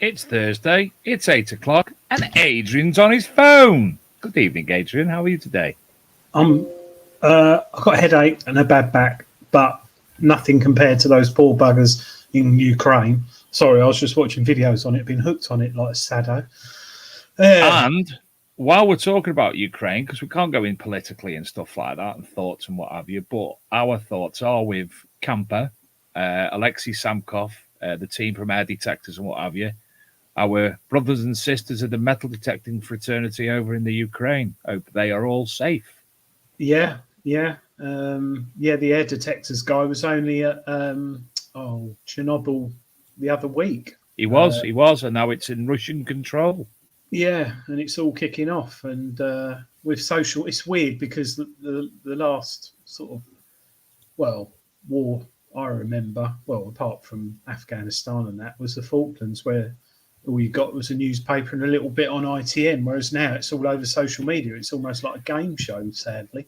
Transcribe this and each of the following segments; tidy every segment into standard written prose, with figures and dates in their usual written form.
It's Thursday, it's 8 o'clock, and Adrian's on his phone. Good evening, Adrian. How are you today? I've got a headache and a bad back, but nothing compared to those poor buggers in Ukraine. Sorry, I was just watching videos on it, been hooked on it like a sado. And while we're talking about Ukraine, because we can't go in politically and stuff like that, and thoughts and what have you, but our thoughts are with Camper, Alexei Samkov, the team from Air Detectors and what have you, our brothers and sisters of the metal detecting fraternity over in the Ukraine. Hope they are all safe. Yeah. The air detectors guy was only at Chernobyl the other week. He was, and now it's in Russian control. Yeah, and it's all kicking off. And with social, it's weird because the last sort of, war I remember, apart from Afghanistan and that, was the Falklands, where all you got was a newspaper and a little bit on ITN, whereas now it's all over social media. It's almost like a game show, sadly.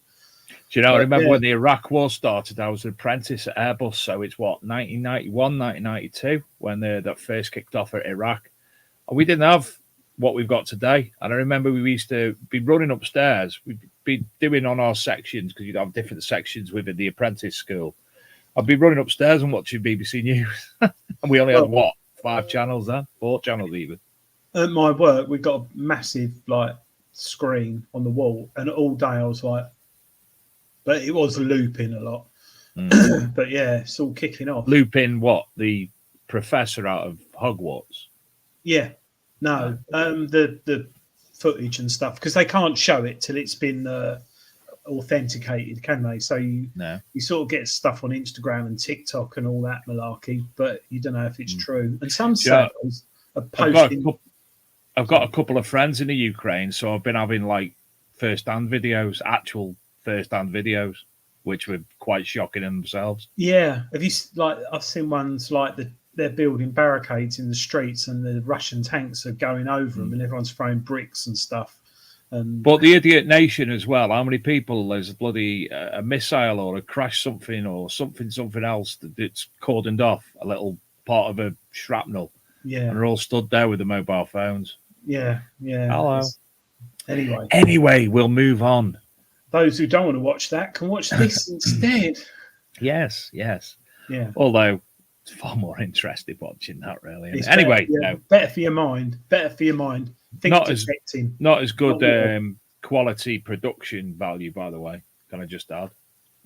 Do you know, I remember when the Iraq War started, I was an apprentice at Airbus, so it's 1991, 1992, when that first kicked off at Iraq. And we didn't have what we've got today. And I remember we used to be running upstairs. We'd be doing on our sections, because you'd have different sections within the apprentice school. I'd be running upstairs and watching BBC News. And we only had, 5 channels then? 4 channels even. At my work, we've got a massive, screen on the wall. And all day I was like... But it was looping a lot. But yeah, it's all kicking off. Lupin, what, the professor out of Hogwarts? Yeah, no, the footage and stuff, because they can't show it till it's been authenticated, can they? So you sort of get stuff on Instagram and TikTok and all that malarkey, but you don't know if it's true. And some sellers are posting. I've got a couple of friends in the Ukraine, so I've been having like actual first-hand videos, which were quite shocking in themselves. Yeah, I've seen ones like they're building barricades in the streets, and the Russian tanks are going over them, and everyone's throwing bricks and stuff. But the idiot nation as well. How many people there's a bloody a missile or a crash something or something else that's cordoned off a little part of a shrapnel. Yeah, and they're all stood there with the mobile phones. Yeah. Hello. Anyway, we'll move on. Those who don't want to watch that can watch this instead. Yes. Yeah. Although it's far more interesting watching that, really. It's anyway, better for your mind. Not as good quality production value, by the way. Can I just add?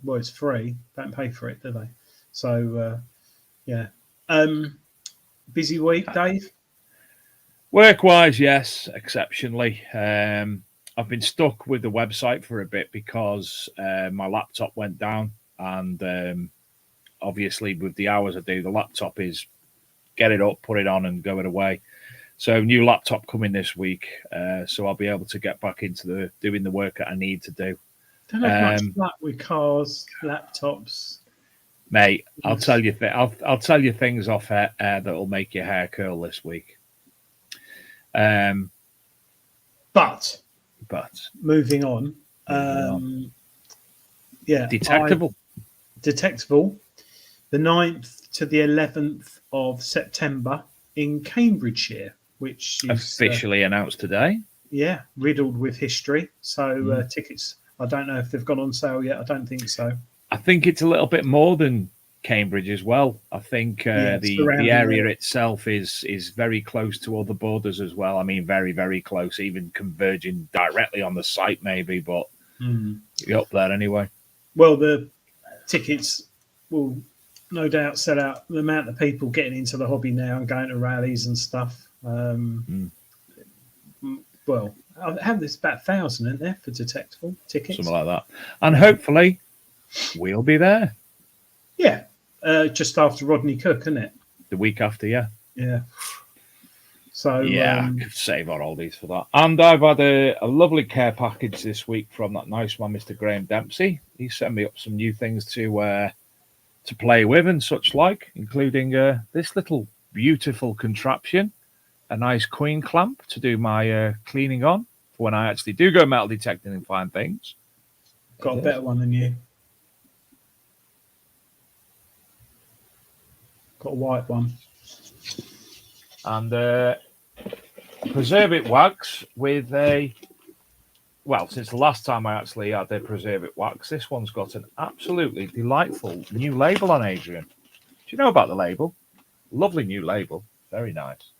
Well, it's free. Don't pay for it, do they? So, yeah. Busy week, Dave? Work-wise, yes, exceptionally. I've been stuck with the website for a bit because my laptop went down, and obviously with the hours I do, the laptop is get it up, put it on, and go it away. So new laptop coming this week, so I'll be able to get back into doing the work that I need to do. Don't have much luck with cars, laptops, mate. I'll tell you. I'll tell you things off air that'll make your hair curl this week. But moving on. Detectable. The 9th to the 11th of September in Cambridgeshire, which is officially announced today. Yeah, riddled with history. So tickets, I don't know if they've gone on sale yet. I don't think so. I think it's a little bit more than Cambridge as well. I think the area itself is very close to other borders as well. I mean, very, very close, even converging directly on the site maybe, but you're up there anyway. Well, the tickets will no doubt sell out. The amount of people getting into the hobby now and going to rallies and stuff. Well, I have this about 1,000 in there for detectable tickets. Something like that. And hopefully we'll be there. Yeah. Just after Rodney Cook, isn't it? The week after, yeah. Yeah. So I could save our oldies for that. And I've had a lovely care package this week from that nice man, Mr. Graham Dempsey. He sent me up some new things to play with and such like, including this little beautiful contraption, a nice queen clamp to do my cleaning on for when I actually do go metal detecting and find things. Got a better one than you. Got a white one. And preserve it wax with since the last time I actually had the preserve it wax, this one's got an absolutely delightful new label on, Adrian. Do you know about the label? Lovely new label. Very nice.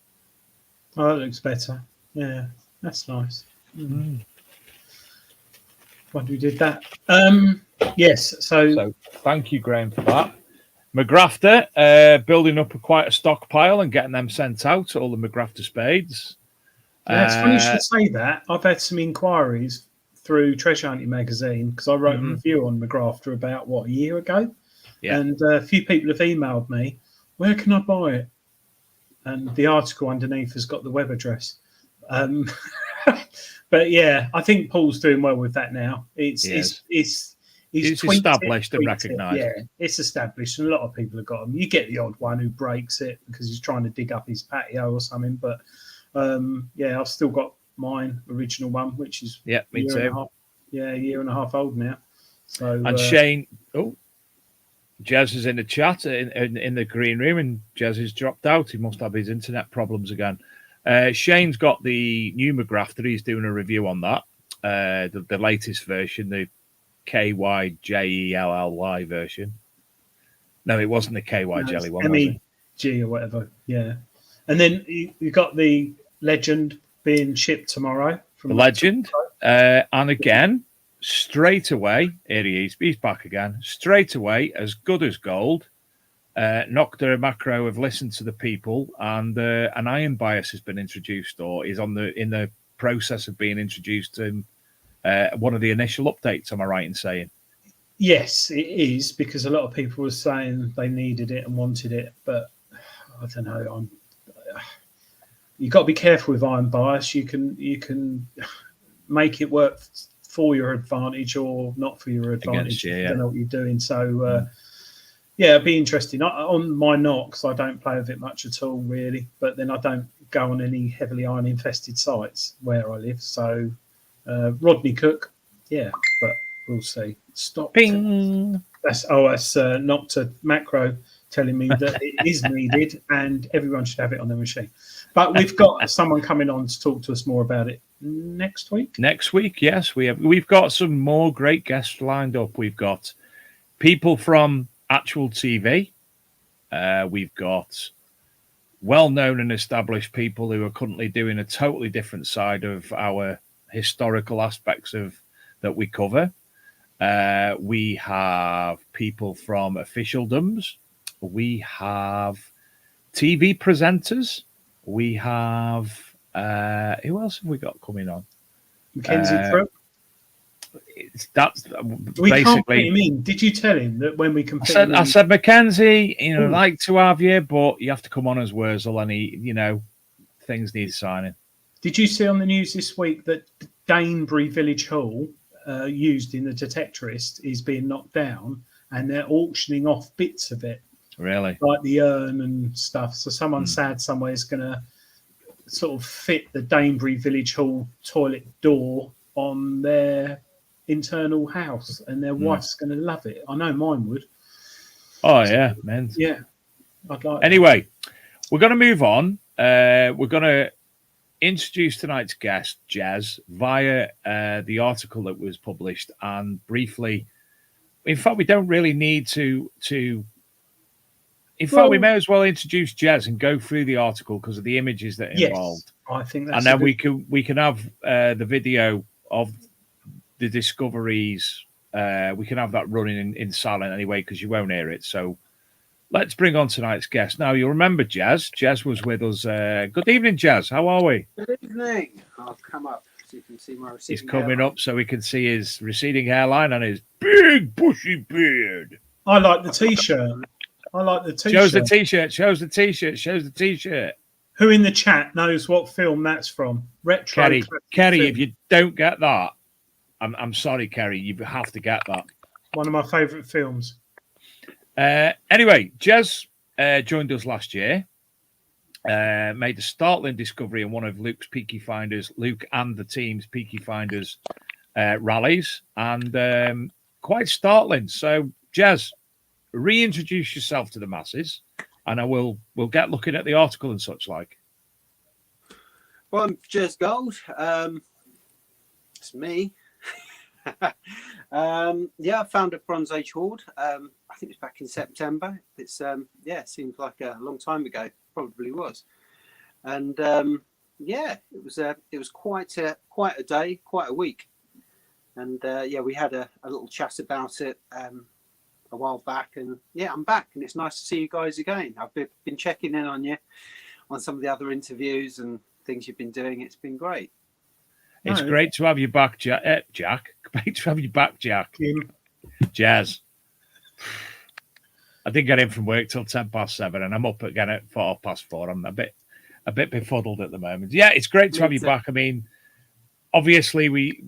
Oh, that looks better. Yeah, that's nice. Wonder who did that. Yes, so thank you, Graham, for that. McGrafter, building up quite a stockpile and getting them sent out, all the McGrafter spades. Yeah, it's funny you should say that. I've had some inquiries through Treasure Hunting magazine because I wrote a review on McGrafter about, a year ago? Yeah. And a few people have emailed me, where can I buy it? And the article underneath has got the web address. But yeah, I think Paul's doing well with that now. It's established and recognised. Yeah, it's established, and a lot of people have got them. You get the odd one who breaks it because he's trying to dig up his patio or something. But I've still got mine original one, which is me too. A year and a half old now. So and Shane, Jez is in the chat in the green room, and Jez has dropped out. He must have his internet problems again. Shane's got the new McGrafter. He's doing a review on that, the latest version, the KYJELLY version. No, it wasn't the KY Jelly one. MEG or whatever. Yeah, and then you got the Legend being shipped tomorrow. From the Legend, and again, straight away, here he is, he's back again, straight away, as good as gold. Nocta and Macro have listened to the people, and an iron bias has been introduced, or is in the process of being introduced in one of the initial updates. Am I right in saying? Yes, it is, because a lot of people were saying they needed it and wanted it, but I don't know. You've got to be careful with iron bias. You can make it work for your advantage or not for your advantage. You don't know what you're doing. So yeah, it'd be interesting. On my Nox, I don't play with it much at all, really. But then I don't go on any heavily iron infested sites where I live. So Rodney Cook, yeah, but we'll see. Stop. Ping. That's Nocta Macro telling me that it is needed and everyone should have it on their machine. But we've got someone coming on to talk to us more about it next week. Next week, yes, we've got some more great guests lined up. We've got people from actual TV. We've got well-known and established people who are currently doing a totally different side of our historical aspects of that we cover. We have people from officialdoms. We have TV presenters. We have who else have we got coming on? Mackenzie Crook. That's we basically. Can't put him in. Did you tell him that when we can? I said, Mackenzie, I'd like to have you, but you have to come on as Wurzel, and things need signing. Did you see on the news this week that Danebury Village Hall, used in the Detectorist, is being knocked down, and they're auctioning off bits of it? Really? Like the urn and stuff. So someone sad somewhere is going to sort of fit the Danebury Village Hall toilet door on their internal house, and their wife's going to love it. I know mine would. Oh, yeah, man. Yeah. I'd like Anyway, we're going to move on. We're going to introduce tonight's guest, Jez, via the article that was published, and briefly, in fact, we don't really need to in fact, we may as well introduce Jez and go through the article because of the images that are involved. I think that's and then we can have the video of the discoveries. We can have that running in silent anyway because you won't hear it. So let's bring on tonight's guest. Now, you'll remember Jez. Jez was with us. Good evening, Jez. How are we? Good evening. I'll come up so you can see my receding He's coming hairline. up so we can see his receding hairline and his big bushy beard. I like the T-shirt. I like the T-shirt. Shows the T-shirt. Shows the T-shirt. Shows the T-shirt. Who in the chat knows what film that's from? Retro. Kerry, if you don't get that, I'm sorry, Kerry. You have to get that. One of my favourite films. Anyway, Jez joined us last year. Made a startling discovery in one of Luke and the team's Peaky Finders rallies, and quite startling. So, Jez, reintroduce yourself to the masses, and we'll get looking at the article and such like. Well, I'm Jez Gold. It's me. I found a Bronze Age Hoard. I think it was back in September. It's it seems like a long time ago. Probably was. And it was quite a day, quite a week. And we had a little chat about it a while back, and I'm back, and it's nice to see you guys again. I've been checking in on you on some of the other interviews and things you've been doing. It's been great. It's great to have you back, Jack. Great to have you back, Jack. Jazz. I didn't get in from work till 7:10, and I'm up again at 4:04. I'm a bit befuddled at the moment. Yeah, it's great to have you back. I mean, obviously we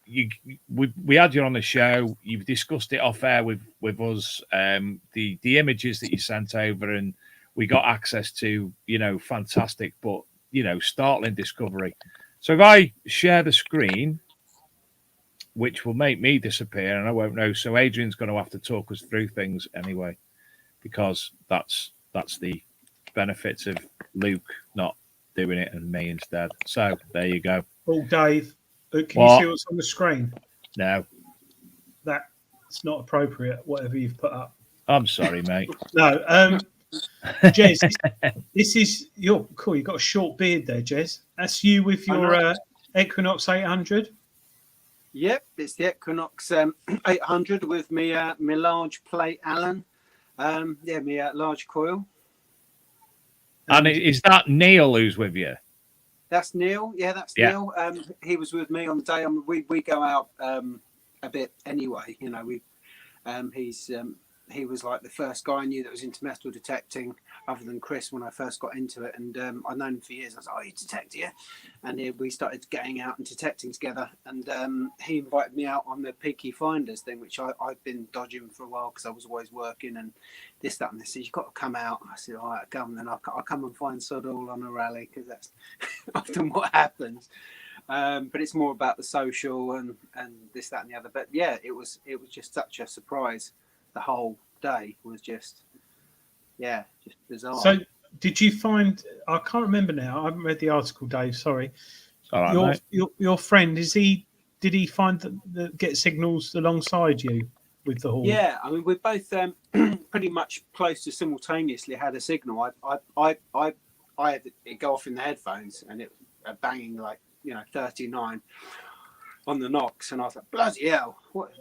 had you on the show. You've discussed it off air with us. The images that you sent over, and we got access to. Fantastic, but startling discovery. So if I share the screen, which will make me disappear, and I won't know. So Adrian's going to have to talk us through things anyway, because that's the benefits of Luke not doing it and me instead. So there you go. Oh, Dave, can you see what's on the screen? No. That's not appropriate, whatever you've put up. I'm sorry, mate. No. Jez, this is your cool. You've got a short beard there, Jez. That's you with your Equinox 800. Yep, it's the Equinox 800 with me my large plate Allen. My large coil. And is that Neil who's with you? That's Neil. Yeah, that's Neil. He was with me on the day. We go out a bit anyway. You know, he was like the first guy I knew that was into metal detecting, other than Chris when I first got into it. And I'd known him for years. I was like, "Oh, you detect here?" And we started getting out and detecting together. And he invited me out on the Peaky Finders thing, which I've been dodging for a while because I was always working and this, that, and this. He said, "You've got to come out." I said, "All right, come." And then I'll come and find sod all on a rally because that's often what happens. But it's more about the social and this, that, and the other. But yeah, it was just such a surprise. The whole day was just bizarre. So, did you find? I can't remember now. I haven't read the article, Dave. Sorry. All right, your friend Did he find that get signals alongside you with the Hoard? Yeah, I mean we're both pretty much close to simultaneously had a signal. I had it go off in the headphones and it was banging like 39 on the knocks, and I was like, bloody hell, what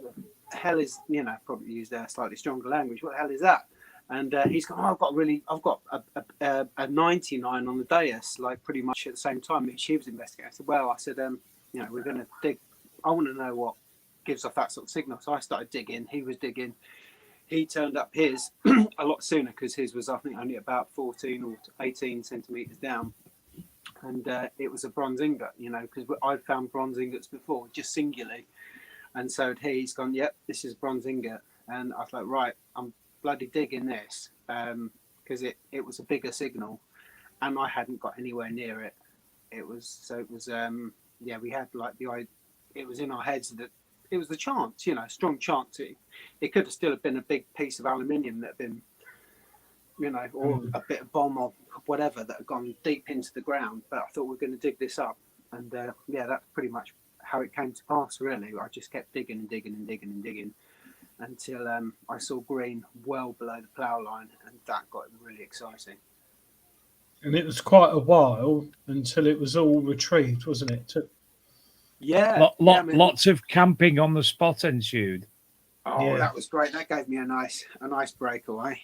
the hell is, probably used a slightly stronger language, what the hell is that? And he's gone, I've got a 99 on the dais, like pretty much at the same time, which he was investigating. I said, we're going to dig. I want to know what gives off that sort of signal. So I started digging. He was digging. He turned up his a lot sooner because his was, I think, only about 14 or 18 centimeters down. And it was a bronze ingot, because I'd found bronze ingots before, just singularly. And so he's gone, yep, this is a bronze ingot. And I was like, right, I'm bloody digging this because it was a bigger signal and I hadn't got anywhere near it. We had like it was in our heads that it was the chance, strong chance. It could have still have been a big piece of aluminium that had been, or a bit of bomb or whatever that had gone deep into the ground. But I thought we were going to dig this up. And that's pretty much how it came to pass, really. I just kept digging and digging and digging and digging until I saw green well below the plough line, and that got really exciting. And it was quite a while until it was all retrieved, wasn't it? Lots of camping on the spot ensued. Oh, yeah. That was great. That gave me a nice breakaway.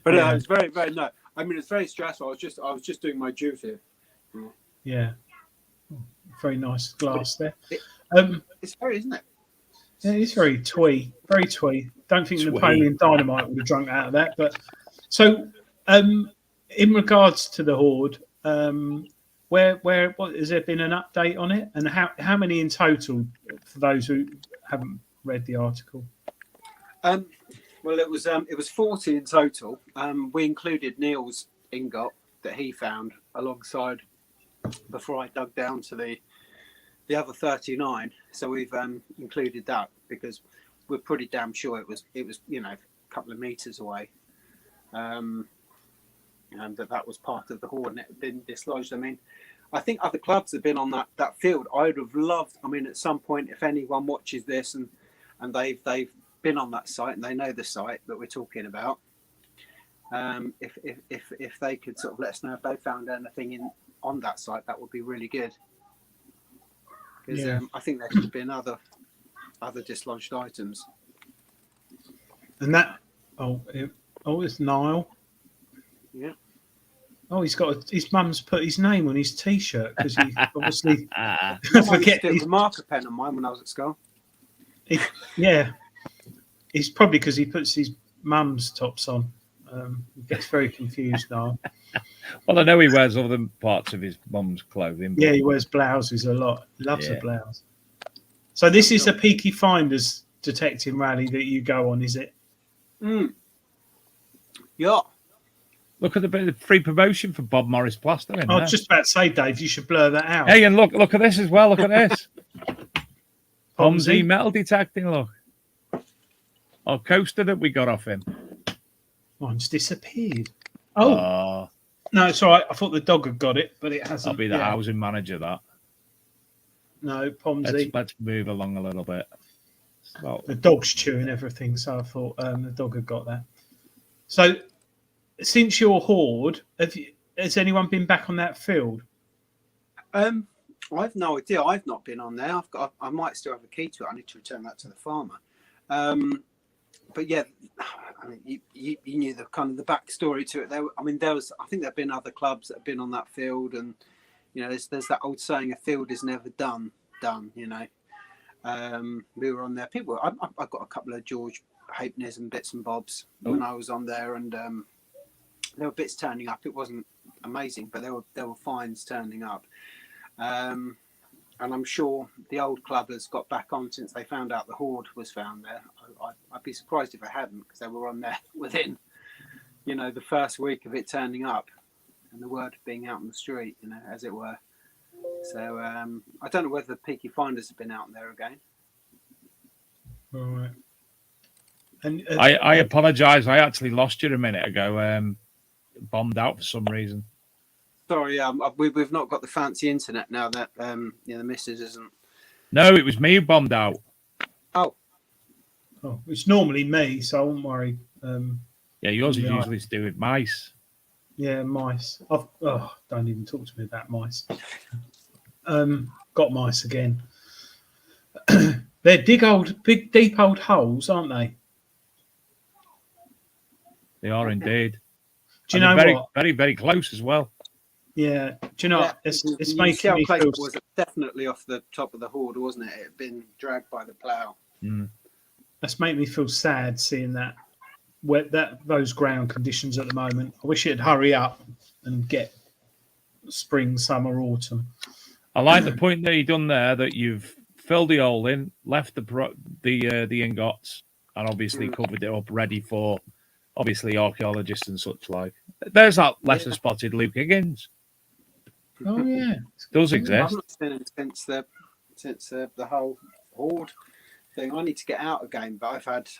But it was very, very no. I mean, it's very stressful. I was just doing my duty. Yeah, very nice glass there. It's very, isn't it? Yeah, it's very twee, very twee. Don't think Napoleon Dynamite would have drunk out of that. But so, in regards to the Hoard, what has there been an update on it, and how many in total for those who haven't read the article? Well, it was 40 in total. We included Neil's ingot that he found alongside before I dug down to the other 39. So we've included that because we're pretty damn sure it was a couple of meters away, and that was part of the Hoard and it had been dislodged. I mean, I think other clubs have been on that field. I would have loved. I mean, at some point, if anyone watches this and they've been on that site and they know the site that we're talking about, if they could sort of let us know if they found anything on that site, that would be really good. Because I think there could have been other dislodged items. And that it's Niall. Yeah. Oh, his mum's put his name on his T-shirt because he obviously forget the marker pen on mine when I was at school. It's probably because he puts his mum's tops on. He gets very confused now. Well, I know he wears other parts of his mum's clothing. Yeah, he wears blouses a lot. Loves a blouse. So this is a Peaky Finders detecting rally that you go on, is it? Yeah. Look at the bit of free promotion for Bob Morris Plaster. I was just about to say, Dave, you should blur that out. Hey, and look at this as well. Look at this. Pomsey metal detecting, look. Our coaster that we got off him. Mine's disappeared. Oh. No, it's all right. I thought the dog had got it, but it hasn't. I'll be the housing manager, that. No, Pomsey. Let's move along a little bit. The dog's chewing everything, so I thought the dog had got that. So, since your Hoard, has anyone been back on that field? I've no idea. I've not been on there. I might still have a key to it. I need to return that to the farmer. But yeah, I mean, you knew the kind of the backstory to it. I think there've been other clubs that have been on that field, and there's that old saying, a field is never done. We were on there. I got a couple of George Halfpennies and bits and bobs when I was on there, and there were bits turning up. It wasn't amazing, but there were fines turning up. And I'm sure the old club has got back on since they found out the hoard was found there. I'd be surprised if they hadn't, because they were on there within, the first week of it turning up and the word being out on the street, as it were. So I don't know whether the Peaky Finders have been out there again. All right. And I apologise. I actually lost you a minute ago. Bombed out for some reason. Sorry, we've not got the fancy internet now that the missus isn't. No, it was me who bombed out. Oh, it's normally me, so I won't worry. Yeah, yours is usually to do with mice. Yeah, mice. Don't even talk to me about mice. Got mice again. They're big, deep old holes, aren't they? They are indeed. Do you know what? Very, very close as well. Yeah. Do you know what? It's making me feel. It was definitely off the top of the hoard, wasn't it? It had been dragged by the plough. That's made me feel sad seeing that. Those ground conditions at the moment. I wish it'd hurry up and get spring, summer, autumn. I like the point that you done there, that you've filled the hole in, left the ingots, and obviously covered it up, ready for obviously archaeologists and such like. There's that lesser spotted Luke Higgins. Oh yeah, I've does exist. not seen him since the whole hoard thing. I need to get out again, but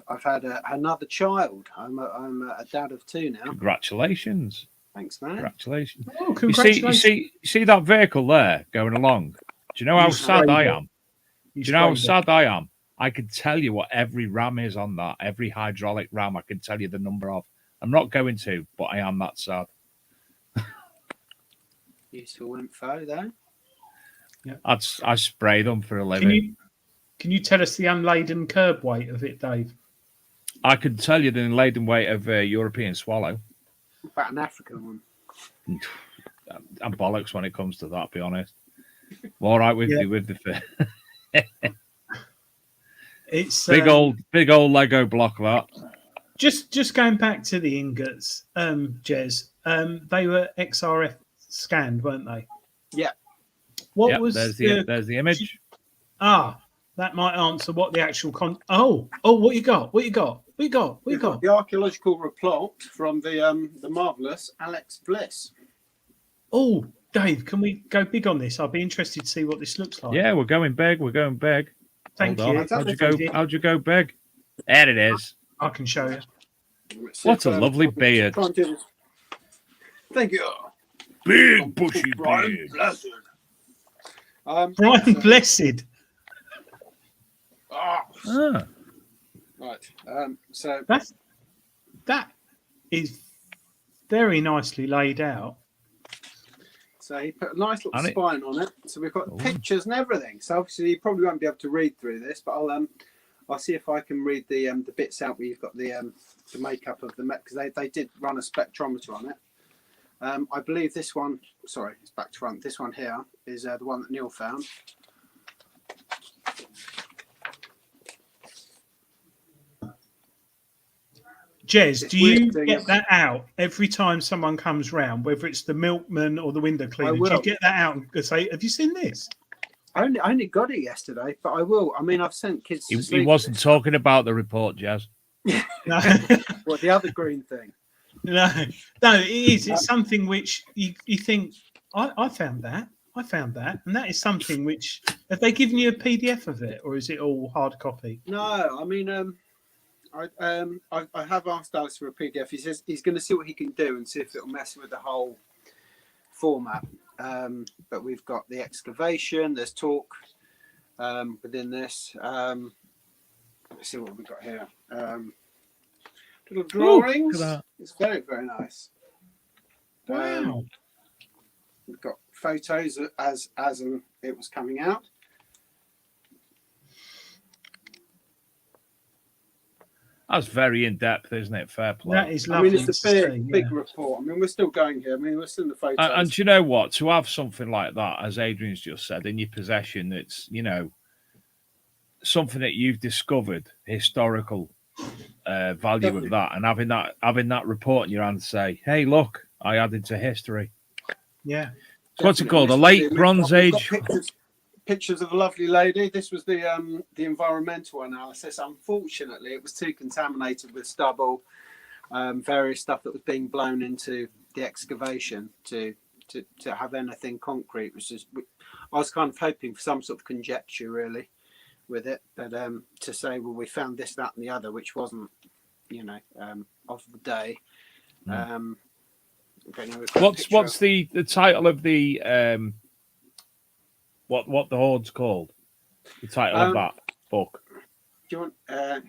I've had another child. I'm a dad of 2 now. Congratulations. Thanks, man. Congratulations. Oh, congratulations. You see that vehicle there going along? Do you know how sad I am? Do you know how sad I am? I can tell you what every ram is on that, every hydraulic ram. I can tell you the number of. I'm not going to, but I am that sad. Useful info, though. Yeah. I spray them for a living. Can you tell us the unladen curb weight of it, Dave? I can tell you the unladen weight of a European swallow. About an African one. I'm bollocks when it comes to that, to be honest. I'm all right with the It's big old Lego block, that. Just going back to the ingots, Jez. They were XRF scanned, weren't they? Yeah. What was there's the image? That might answer what the actual what you got? What you got? The archaeological report from the marvelous Alex Bliss. Oh, Dave, can we go big on this? I'd be interested to see what this looks like. Yeah, we're going big. Thank you. How'd you go big? There it is. I can show you. What a lovely beard. Thank you. Big bushy Brian beard. Blessed. Brian Blessed. Right. So that is very nicely laid out. So he put a nice little spine on it. So we've got pictures and everything. So obviously you probably won't be able to read through this, but I'll see if I can read the bits out where you've got the makeup of the because they did run a spectrometer on it. I believe this one. Sorry, it's back to front. This one here is the one that Neil found. Jez, do you get that out every time someone comes round, whether it's the milkman or the window cleaner? Do you get that out and say, "Have you seen this?" I only got it yesterday, but I will. I mean, I've sent kids. He wasn't talking about the report, Jazz. No. What, the other green thing? No, it is. It's something which you think, I found that. And that is something which, have they given you a PDF of it, or is it all hard copy? No, I mean, I have asked Alex for a PDF. He says he's going to see what he can do and see if it'll mess with the whole format. But we've got the excavation. There's talk within this. Let's see what we've got here. Little drawings. It's very, very nice. Wow. We've got photos as it was coming out. That's very in depth, isn't it? Fair play. That is lovely. I mean, it's a big report. I mean, we're still going here. I mean, we're still in the photos. And do you know what? To have something like that, as Adrian's just said, in your possession, it's, you know, something that you've discovered, historical value Definitely. of that, and having that report in your hand, say, "Hey, look, I added to history." Yeah. So what's it called? The late Bronze Age. Pictures of a lovely lady. This was the environmental analysis. Unfortunately, it was too contaminated with stubble, various stuff that was being blown into the excavation to have anything concrete. It was just, I was kind of hoping for some sort of conjecture, really, with it, but to say, well, we found this, that, and the other, which wasn't, you know, of the day. What's the title of the what the Hoard's called? The title of that book. Do you want?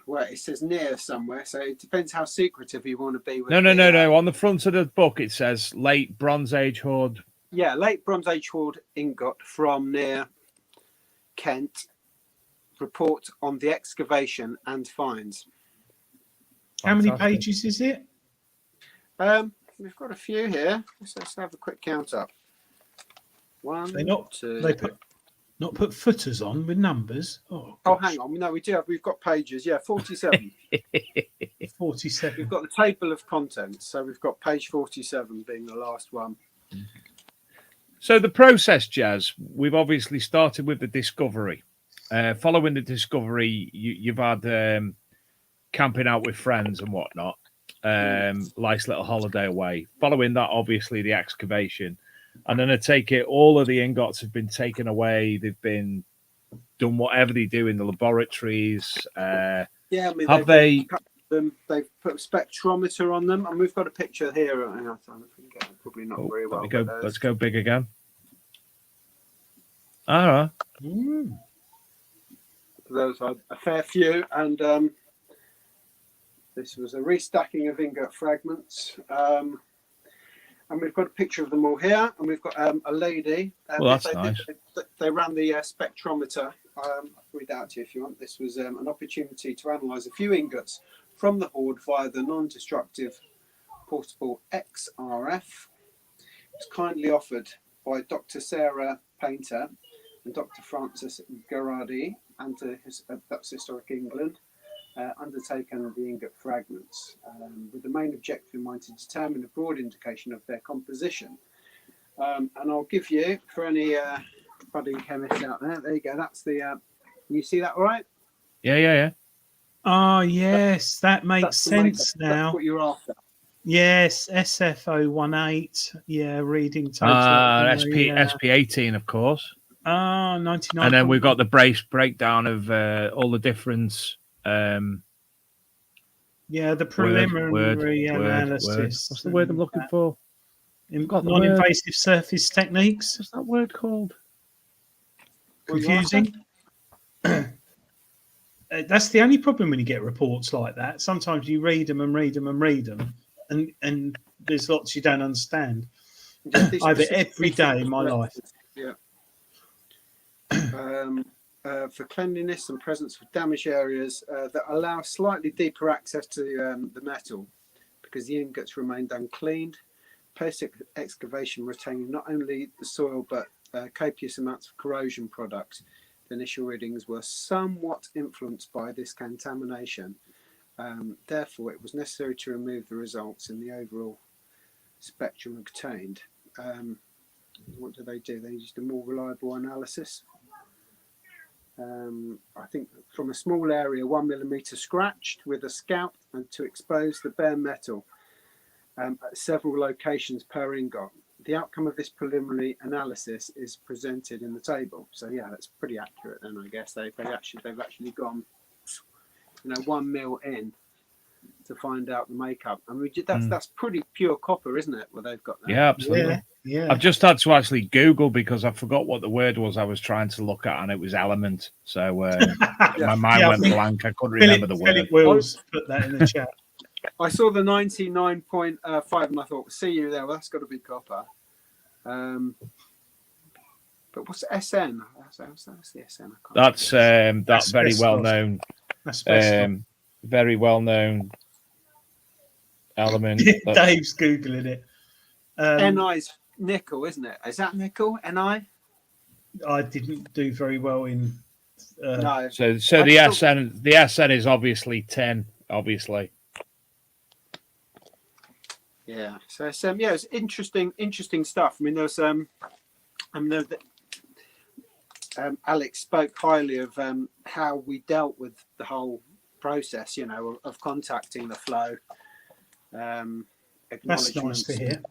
Well, it says near somewhere, so it depends how secretive you want to be. With No. On the front of the book, it says late Bronze Age Hoard. Yeah, late Bronze Age Hoard Ingot from near Kent. Report on the excavation and finds. How many pages is it? We've got a few here. Let's have a quick count up. One, two. They not put footers on with numbers. Oh, hang on. No, we do have. We've got pages. Yeah, 47. 47. We've got the table of contents. So we've got page 47 being the last one. So the process, Jazz, we've obviously started with the discovery. Following the discovery, you've had camping out with friends and whatnot. Nice little holiday away. Following that, obviously, the excavation. And then I take it all of the ingots have been taken away. They've been done whatever they do in the laboratories. Yeah, I mean, they've put a spectrometer on them, and we've got a picture here. Probably not very well. Let's go big again. All right. Those are a fair few, and this was a restacking of ingot fragments. And we've got a picture of them all here, and we've got a lady. Well, that's nice. They ran the spectrometer. I'll read that out to you if you want. This was an opportunity to analyse a few ingots from the hoard via the non-destructive portable XRF. It was kindly offered by Dr. Sarah Painter and Dr. Francis Garrardi, and that's Historic England. Undertaken the ingot fragments with the main objective in mind to determine a broad indication of their composition. And I'll give you, for any budding chemists out there you go. That's the. Can you see that all right? Yeah. Oh, yes. That makes sense now. That's what you're after. Yes, SF018. Yeah, reading total. SP18, of course. 99. And then we've got the breakdown of all the different. The preliminary analysis. Word. What's the word I'm looking for? Non-invasive surface techniques. What's that word called? Confusing. That's the only problem when you get reports like that. Sometimes you read them, and there's lots you don't understand. I have it every day in my life. Yeah. For cleanliness and presence of damaged areas that allow slightly deeper access to the metal, because the ingots remained uncleaned. Post-excavation retaining not only the soil but copious amounts of corrosion products. The initial readings were somewhat influenced by this contamination. Therefore, it was necessary to remove the results in the overall spectrum obtained. What do? They used a more reliable analysis. I think from a small area, 1 millimeter scratched with a scalp, and to expose the bare metal at several locations per ingot. The outcome of this preliminary analysis is presented in the table. So yeah, that's pretty accurate. Then I guess they've actually gone, 1 mil in to find out the makeup. I mean, that's pretty pure copper, isn't it? What they've got there. Yeah, absolutely. Yeah. I've just had to actually Google because I forgot what the word was I was trying to look at, and it was element. So my mind went blank. I couldn't remember the word. Philip Wills put that in the chat. I saw the 99.5 and I thought, see you there. Well, that's got to be copper. But what's SN? That's the SN. That's that very Asbestos. well known, very well known element. Dave's googling it. NI's nickel, isn't it? Is that nickel? NI? I didn't do very well in. No. So the SN is obviously 10, obviously. Yeah. So it's interesting stuff. I mean, there's Alex spoke highly of how we dealt with the whole process, of contacting the flow. That's nice to hear.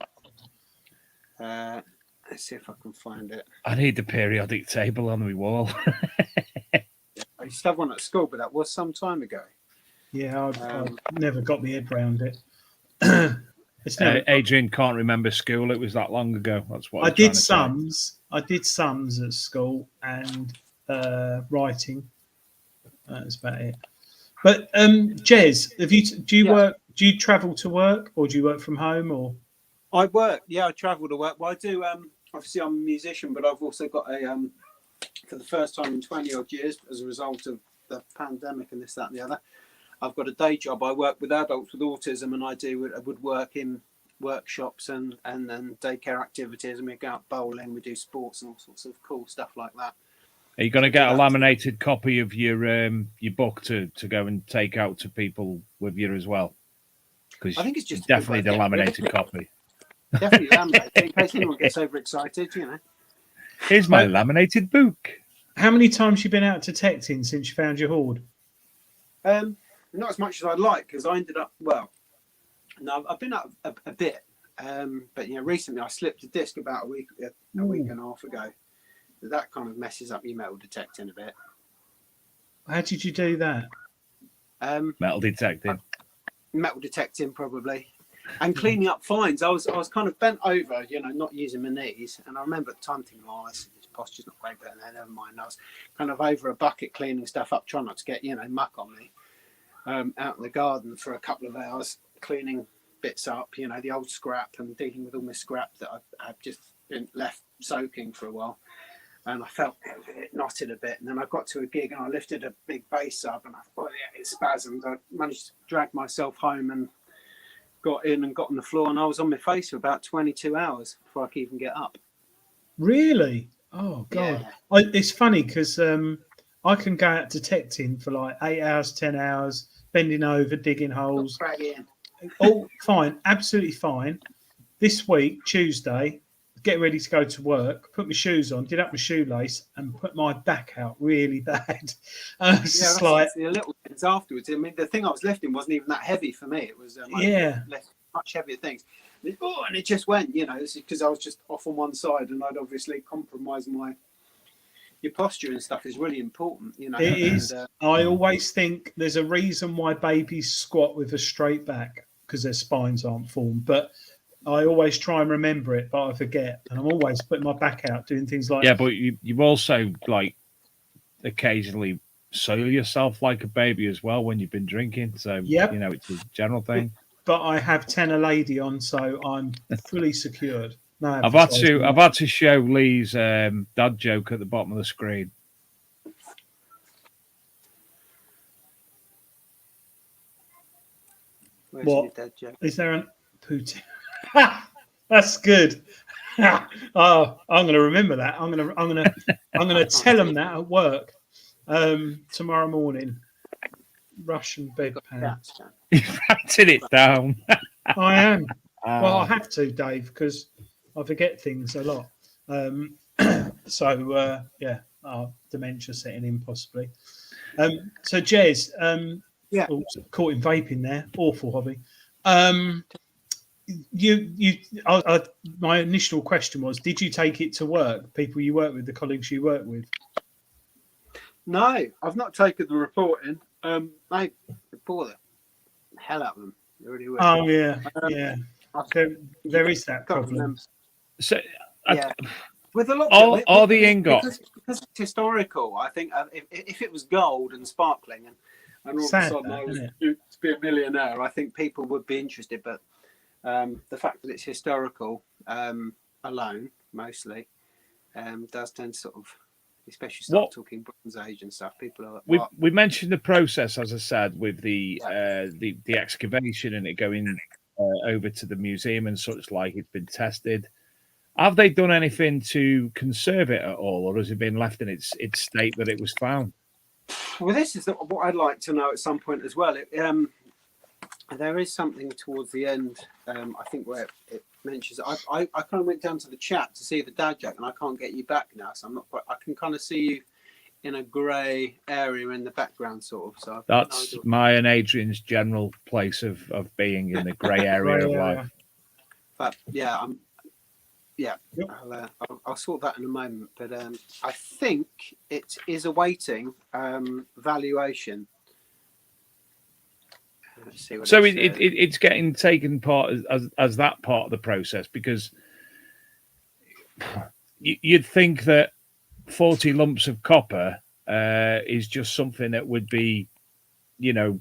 Let's see if I can find it. I need the periodic table on my wall. I used to have one at school, but that was some time ago. Yeah, I've never got my head around it. Adrian can't remember school. It was that long ago. That's what I did sums. I did sums at school and writing. That's about it. But Jez, do you work? Do you travel to work, or do you work from home? Or I work. Yeah, I travel to work. Well, I do. Obviously, I'm a musician, but I've also got a for the first time in 20 odd years, as a result of the pandemic and this, that, and the other. I've got a day job. I work with adults with autism, and I would work in workshops and then daycare activities, and we go out bowling, we do sports and all sorts of cool stuff like that. Are you going to get a laminated copy of your book to go and take out to people with you as well? Because I think it's just definitely the laminated copy. Definitely laminated, in case anyone gets overexcited, Here's my laminated book. How many times have you been out detecting since you found your hoard? Not as much as I'd like, because I ended up, I've been out a bit, but recently I slipped a disc about a week and a half ago. That kind of messes up your metal detecting a bit. How did you do that? Metal detecting. Metal detecting, probably. And cleaning up fines. I was kind of bent over, not using my knees. And I remember at the time thinking, this posture's not great, but never mind. I was kind of over a bucket cleaning stuff up, trying not to get, muck on me. Out in the garden for a couple of hours, cleaning bits up, the old scrap, and dealing with all my scrap that I've just been left soaking for a while. And I felt it knotted a bit. And then I got to a gig and I lifted a big bass up and I thought, it spasmed. I managed to drag myself home and got in and got on the floor, and I was on my face for about 22 hours before I could even get up. Really? Oh, God. Yeah. It's funny because I can go out detecting for like 8 hours, 10 hours, bending over, digging holes. All fine, absolutely fine. This week, Tuesday, getting ready to go to work, put my shoes on, did up my shoelace, and put my back out really bad. That's the little things afterwards. I mean, the thing I was lifting wasn't even that heavy for me. It was much heavier things. And it just went, because I was just off on one side, and I'd obviously compromised your posture and stuff is really important. It is. I always think there's a reason why babies squat with a straight back, because their spines aren't formed. But I always try and remember it, but I forget. And I'm always putting my back out, doing things like... Yeah, but you've also, occasionally soil yourself like a baby as well when you've been drinking. So, it's a general thing. But I have Tenor Lady on, so I'm fully secured. No, I've had to show Lee's dad joke at the bottom of the screen. Where's your dad joke? Is there an Putin? That's good. I'm going to remember that. I'm going to tell them that at work tomorrow morning. Russian bedpans. You're writing it down. I am. Well, I have to, Dave, because I forget things a lot. Dementia setting in possibly. So, Jez, caught him vaping there. Awful hobby. My initial question was, did you take it to work? People you work with, the colleagues you work with? No, I've not taken the reporting. They report the hell out of them. They really will. Oh yeah, There is that problem. So, with a lot all the ingot, because it's historical. I think if it was gold and sparkling, and all of a sudden I was to be a millionaire, I think people would be interested. But the fact that it's historical alone, mostly, does tend to sort of, especially start talking Bronze Age and stuff. People are like, we mentioned the process, as I said, with the excavation and it going over to the museum and such like. It's been tested. Have they done anything to conserve it at all, or has it been left in its state that it was found? Well, this is what I'd like to know at some point as well. There is something towards the end, I think, where it mentions. I kind of went down to the chat to see the dad joke, and I can't get you back now, so I'm not quite. I can kind of see you in a grey area in the background, sort of. So that's my and Adrian's general place of being, in the grey area of life. But yeah, I'll sort that in a moment. But I think it is awaiting valuation. Let's see what so it's getting taken part as that part of the process, because you'd think that 40 lumps of copper is just something that would be,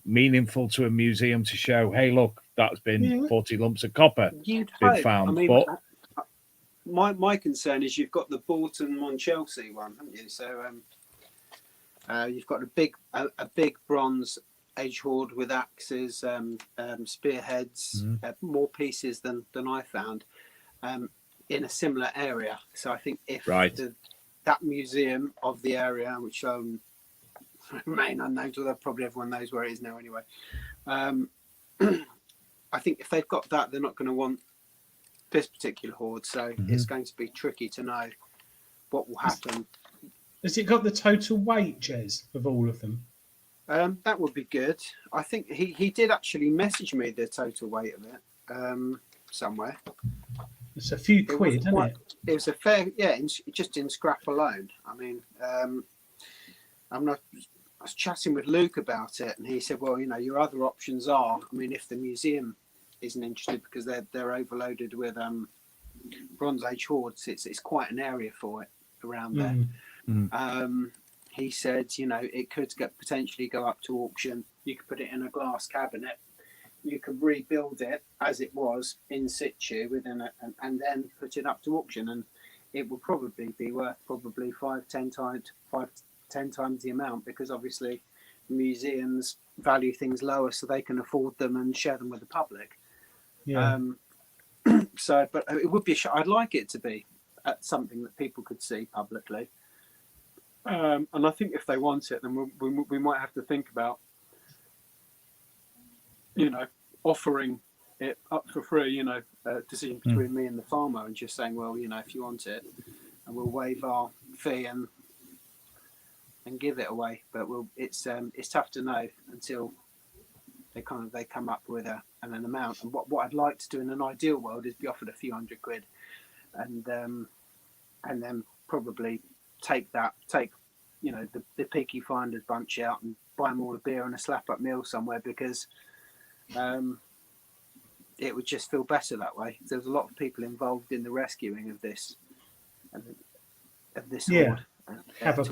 meaningful to a museum to show, hey, look, that's been 40 lumps of copper been found. I mean, but my concern is you've got the Bolton on Chelsea one, haven't you? So you've got a big bronze Age Hoard with axes, spearheads, more pieces than I found in a similar area. So I think if that museum of the area, which remain unknown, although probably everyone knows where it is now anyway, I think if they've got that, they're not going to want this particular hoard. So it's going to be tricky to know what will happen. Has it got the total weight, Jez, of all of them? That would be good. I think he did actually message me the total weight of it somewhere. It's a few quid, isn't it? It was a fair, just in scrap alone. I mean, I was chatting with Luke about it, and he said, well, your other options are, I mean, if the museum isn't interested because they're overloaded with Bronze Age hoards, it's quite an area for it around there. He said, it could potentially go up to auction. You could put it in a glass cabinet. You could rebuild it as it was in situ within it, and then put it up to auction. And it would probably be worth 5-10 times the amount, because obviously museums value things lower so they can afford them and share them with the public. Yeah. But it would be. I'd like it to be something that people could see publicly. And I think if they want it, then we might have to think about, offering it up for free, a decision between me and the farmer, and just saying, well, if you want it, and we'll waive our fee and give it away. But it's tough to know until they come up with an amount. And what I'd like to do in an ideal world is be offered a few £100, and then probably take the Peaky Finders bunch out and buy them all a beer and a slap-up meal somewhere, because it would just feel better that way. There's a lot of people involved in the rescuing of this hoard. Have a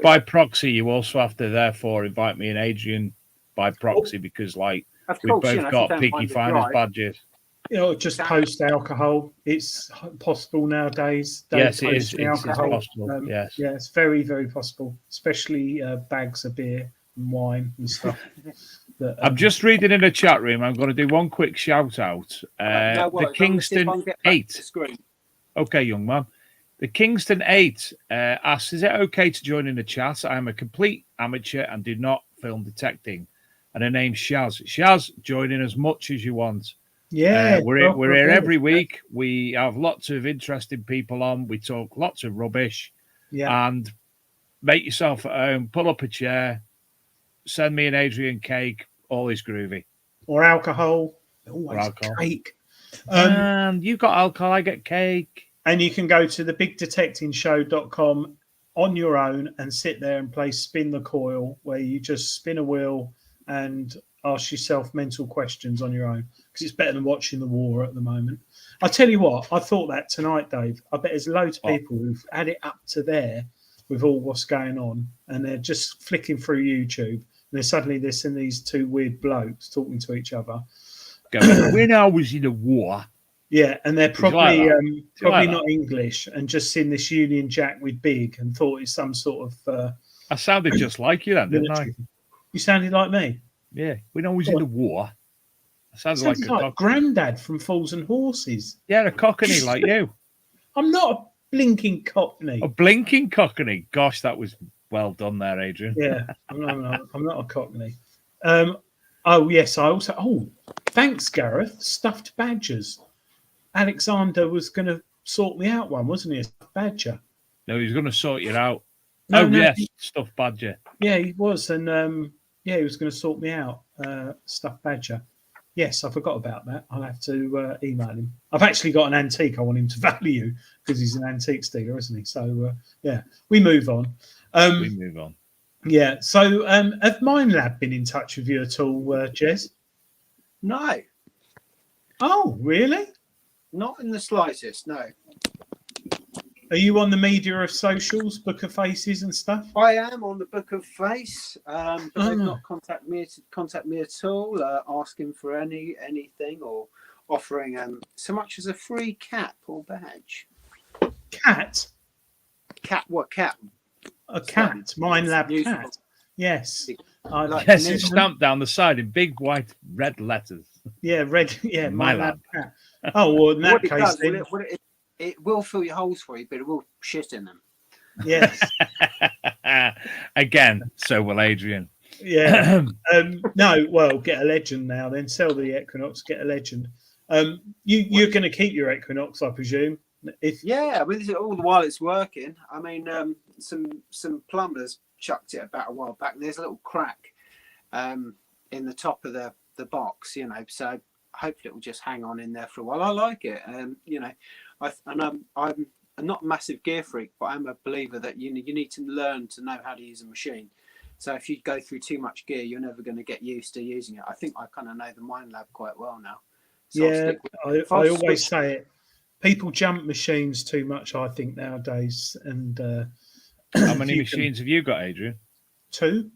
by proxy, you also have to therefore invite me and Adrian by proxy, because we've both got Peaky Finders badges. Just post alcohol. It's possible nowadays. Yes, it is. It's possible. Yes. Yeah, it's very, very possible, especially bags of beer and wine and stuff. I'm just reading in the chat room. I'm going to do one quick shout out. The Kingston 8. Okay, young man. The Kingston 8 asks, is it okay to join in the chat? I am a complete amateur and do not film detecting. And her name's Shaz. Shaz, join in as much as you want. Yeah, we're here every week. We have lots of interesting people on. We talk lots of rubbish. Yeah. And make yourself at home. Pull up a chair. Send me an Adrian cake. All is groovy. Or alcohol. Or alcohol. Cake. And you got alcohol. I get cake. And you can go to thebigdetectingshow.com on your own and sit there and play Spin the Coil, where you just spin a wheel and ask yourself mental questions on your own, because it's better than watching the war at the moment. I tell you what, I thought that tonight, Dave. I bet there's loads of people who've had it up to there with all what's going on, and they're just flicking through YouTube, and then suddenly they're seeing these two weird blokes talking to each other. When I was in a war, Yeah, and they're probably like not English, and just seen this Union Jack with big and thought it's some sort of. I sounded just like you then, didn't I? You sounded like me. Yeah, when I was in the war, I sounded like a Grandad from Fools and Horses. Yeah, a Cockney like you. I'm not a blinking Cockney. A blinking Cockney. Gosh, that was well done there, Adrian. Yeah, I'm not a Cockney. Oh yes, I also. Oh, thanks, Gareth. Stuffed badgers. Alexander was going to sort me out one, wasn't he? A stuffed badger. No, he's going to sort you out. No, yes, stuffed badger. Yeah, he was, and he was going to sort me out. Stuffed badger. Yes, I forgot about that. I'll have to email him. I've actually got an antique I want him to value because he's an antique dealer, isn't he? So we move on. We move on. Yeah. So have Mind Lab been in touch with you at all, Jez? No. Oh, really? Not in the slightest, no. Are you on the media of socials, Book of Faces and stuff? I am on the Book of Face, but they've not contacted me at all, asking for anything or offering so much as a free cap or badge. Cat? Cat? What cat? A cat. Mind Lab cat. Yes. Yes, it's stamped down the side in big white red letters. Yeah, red. Yeah, Mind Lab cat. Oh, well, in that case, it will fill your holes for you, but it will shit in them. Yes. Again, so will Adrian. Yeah. No, well, get a legend now. Then sell the Equinox. Get a legend. You're going to keep your Equinox, I presume. Yeah, I mean, all the while it's working. I mean, some plumbers chucked it about a while back. There's a little crack in the top of the box, so hopefully it will just hang on in there for a while. I like it, I'm not a massive gear freak, but I'm a believer that you need to learn to know how to use a machine. So if you go through too much gear, you're never going to get used to using it. I think I kind of know the Mind Lab quite well now. So yeah, I always say it. People jump machines too much, I think, nowadays. And how many machines have you got, Adrian? 2,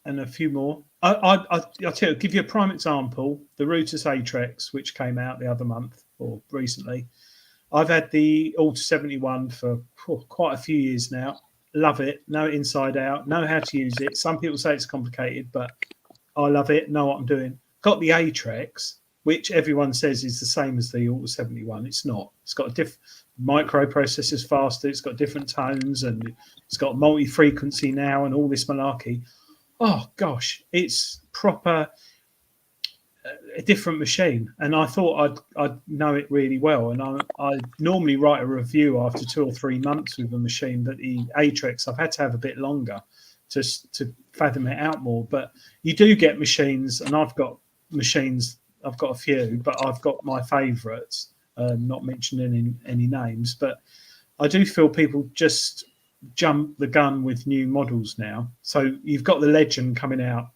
and a few more. I'll tell you, give you a prime example. The Rutus Atrex, which came out the other month or recently. I've had the Alta 71 for quite a few years now. Love it. Know it inside out. Know how to use it. Some people say it's complicated, but I love it. Know what I'm doing. Got the Atrex, which everyone says is the same as the Alta 71. It's not. It's got a different microprocessors faster. It's got different tones, and it's got multi-frequency now and all this malarkey. Oh gosh, it's proper a different machine, and I thought I'd know it really well. And I normally write a review after 2 or 3 months with a machine, but the Atrex I've had to have a bit longer just to fathom it out more. But you do get machines, and I've got machines. I've got a few, but I've got my favourites. Not mentioning any names, but I do feel people just jump the gun with new models now. So you've got the Legend coming out,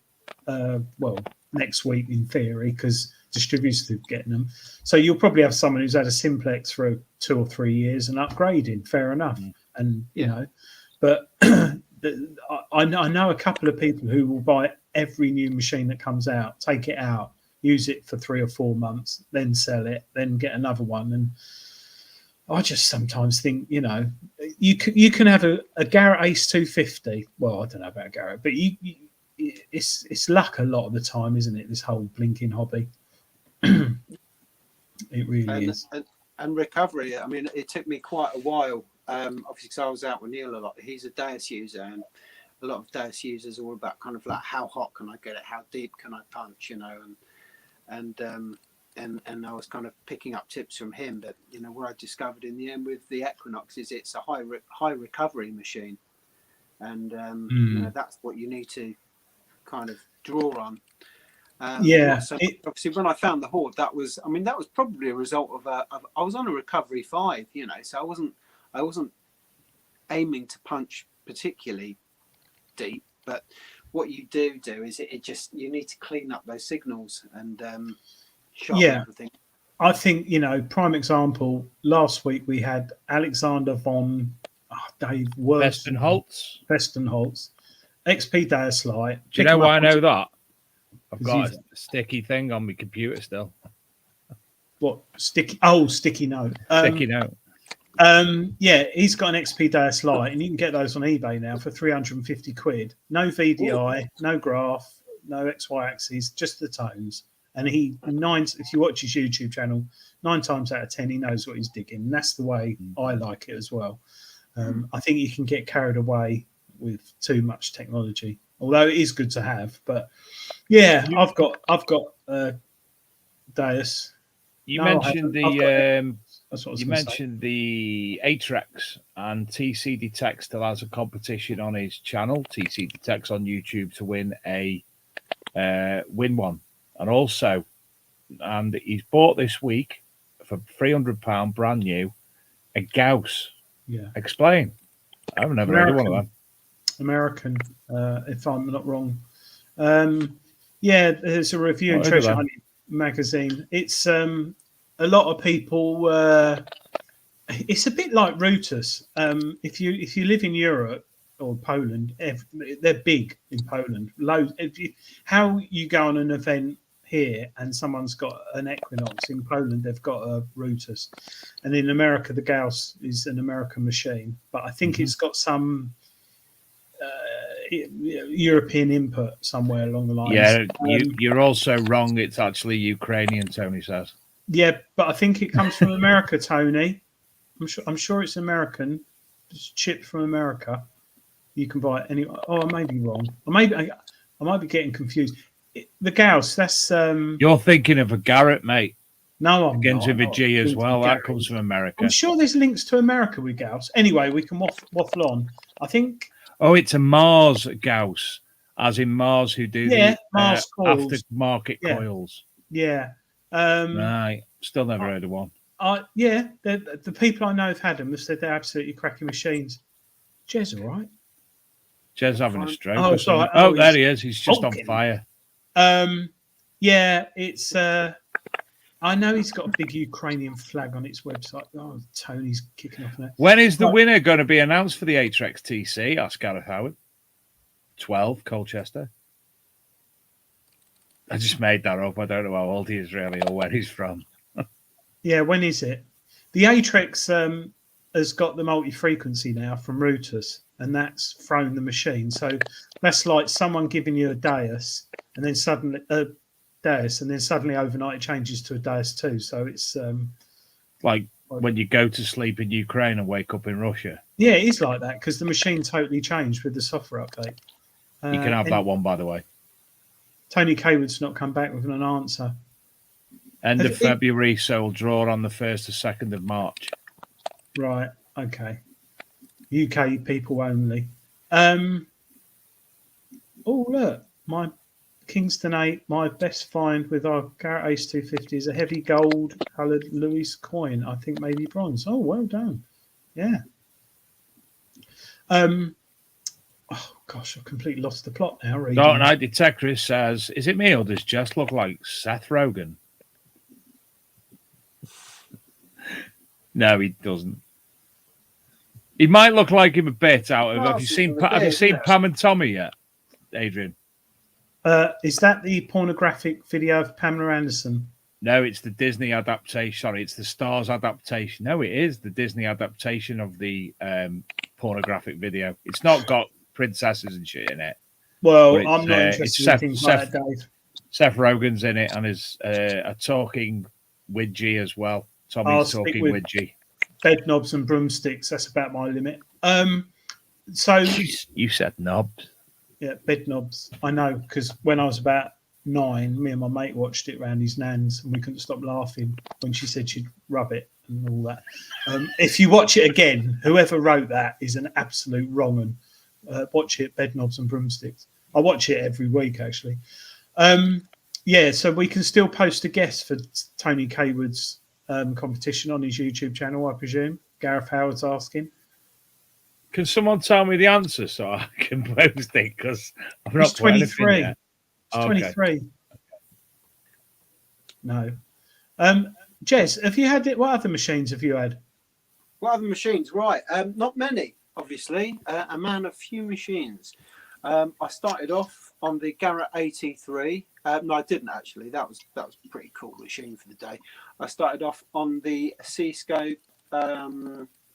next week in theory, because distributors are getting them. So you'll probably have someone who's had a Simplex for 2 or 3 years and upgrading. Fair enough, and but I know a couple of people who will buy every new machine that comes out, take it out, use it for 3 or 4 months, then sell it, then get another one. And I just sometimes think, you can have a Garrett Ace 250. Well, I don't know about Garrett, but it's luck a lot of the time, isn't it? This whole blinking hobby. It really is. And recovery. I mean, it took me quite a while. Obviously, because I was out with Neil a lot. He's a Deus user, and a lot of Deus users are all about kind of like, how hot can I get it? How deep can I punch? And I was kind of picking up tips from him. But what I discovered in the end with the Equinox is it's a high recovery machine, and that's what you need to kind of draw on. So obviously, when I found the Hoard, that was probably a result of I was on a recovery 5, so I wasn't aiming to punch particularly deep, but what you do is it just, you need to clean up those signals and sharpen everything. I think, prime example, last week we had Alexander von Dave Westenholz, XP Deus Light. Do you know why I know that? I've got a sticky thing on my computer still. what sticky note. Sticky note. Yeah, he's got an XP Deus Lite, and you can get those on eBay now for 350 quid. No VDI, no graph, no XY axis, just the tones. And if you watch his YouTube channel, 9 times out of 10 he knows what he's digging. And that's the way I like it as well. I think you can get carried away with too much technology, although it is good to have. But yeah, I've got Deus. You mentioned mentioned the Atrex, and TC Detect still has a competition on his channel, TC Detect on YouTube, to win one. And also, he's bought this week for £300 brand new a Gauss. Yeah. Explain. I've never heard of one of them. American, if I'm not wrong. Yeah, there's a review in Treasure Hunt magazine. It's a lot of people. It's a bit like routers. If you live in Europe or Poland, they're big in Poland. How you go on an event here and someone's got an Equinox in Poland, they've got a routers, and in America the Gauss is an American machine, but I think it's got some European input somewhere along the lines. Yeah, you're also wrong. It's actually Ukrainian, Tony says. Yeah, but I think it comes from America, Tony. I'm sure it's American. It's chipped from America. You can buy it anyway. Oh, I may be wrong. I might be getting confused. The Gauss, that's you're thinking of a Garrett, mate. No, I'm begins with a G as well. That comes from America. I'm sure there's links to America with Gauss. Anyway, we can waffle on. I think. Oh, it's a Mars Gauss, as in Mars, who do the Mars aftermarket coils. Yeah. Right. Still never heard of one. Yeah, the people I know have had them have said they're absolutely cracking machines. Jez, all right? Jez having a stroke. Oh, sorry. Oh, there he is. He's just on fire. Yeah, it's. I know he's got a big Ukrainian flag on its website. Oh, Tony's kicking off there. When is the winner going to be announced for the Atrex TC? Asked Gareth Howard. 12, Colchester. I just made that up. I don't know how old he is really or where he's from. Yeah, when is it? The Atrex has got the multi-frequency now from routers, and that's thrown the machine. So that's like someone giving you a Deus, and then suddenly overnight it changes to a Deus 2. So it's like when you go to sleep in Ukraine and wake up in Russia. Yeah, it is like that because the machine totally changed with the software update. You can have that one, by the way. Tony Kaywood's not come back with an answer. End of February, so we'll draw on the 1st or 2nd of March. Right, okay. UK people only. Oh, look, my Kingston 8, my best find with our Garrett Ace 250 is a heavy gold coloured Louis coin. I think maybe bronze. Oh, well done. Yeah. Oh, gosh, I've completely lost the plot now. Dark Knight Detector says, is it me or does Jess look like Seth Rogen? No, he doesn't. He might look like him a bit out of. Have you seen Pam and Tommy yet, Adrian? Is that the pornographic video of Pamela Anderson? No, it's the Disney adaptation. Sorry, it's the Stars adaptation. No, it is the Disney adaptation of the pornographic video. It's not got princesses and shit in it. Well, I'm not interested in things like that, Dave. Seth Rogen's in it and is a talking Widgie as well. Tommy's talking Widgie. Bed knobs and broomsticks. That's about my limit. So you said knobs. Yeah, bed knobs. I know because when I was about 9, me and my mate watched it around his nan's, and we couldn't stop laughing when she said she'd rub it and all that. If you watch it again, whoever wrote that is an absolute wrong un. Watch it, bed knobs and broomsticks. I watch it every week actually. Yeah, so we can still post a guest for Tony Kaywood's competition on his YouTube channel, I presume. Gareth Howard's asking. Can someone tell me the answer so I can post it? Because I'm not 23. It's 23. No. Jez, have you had it? What other machines have you had? What other machines? Right. Not many, obviously. A man of few machines. I started off on the Garrett 83. No, I didn't actually. That was a pretty cool machine for the day. I started off on the C-scope,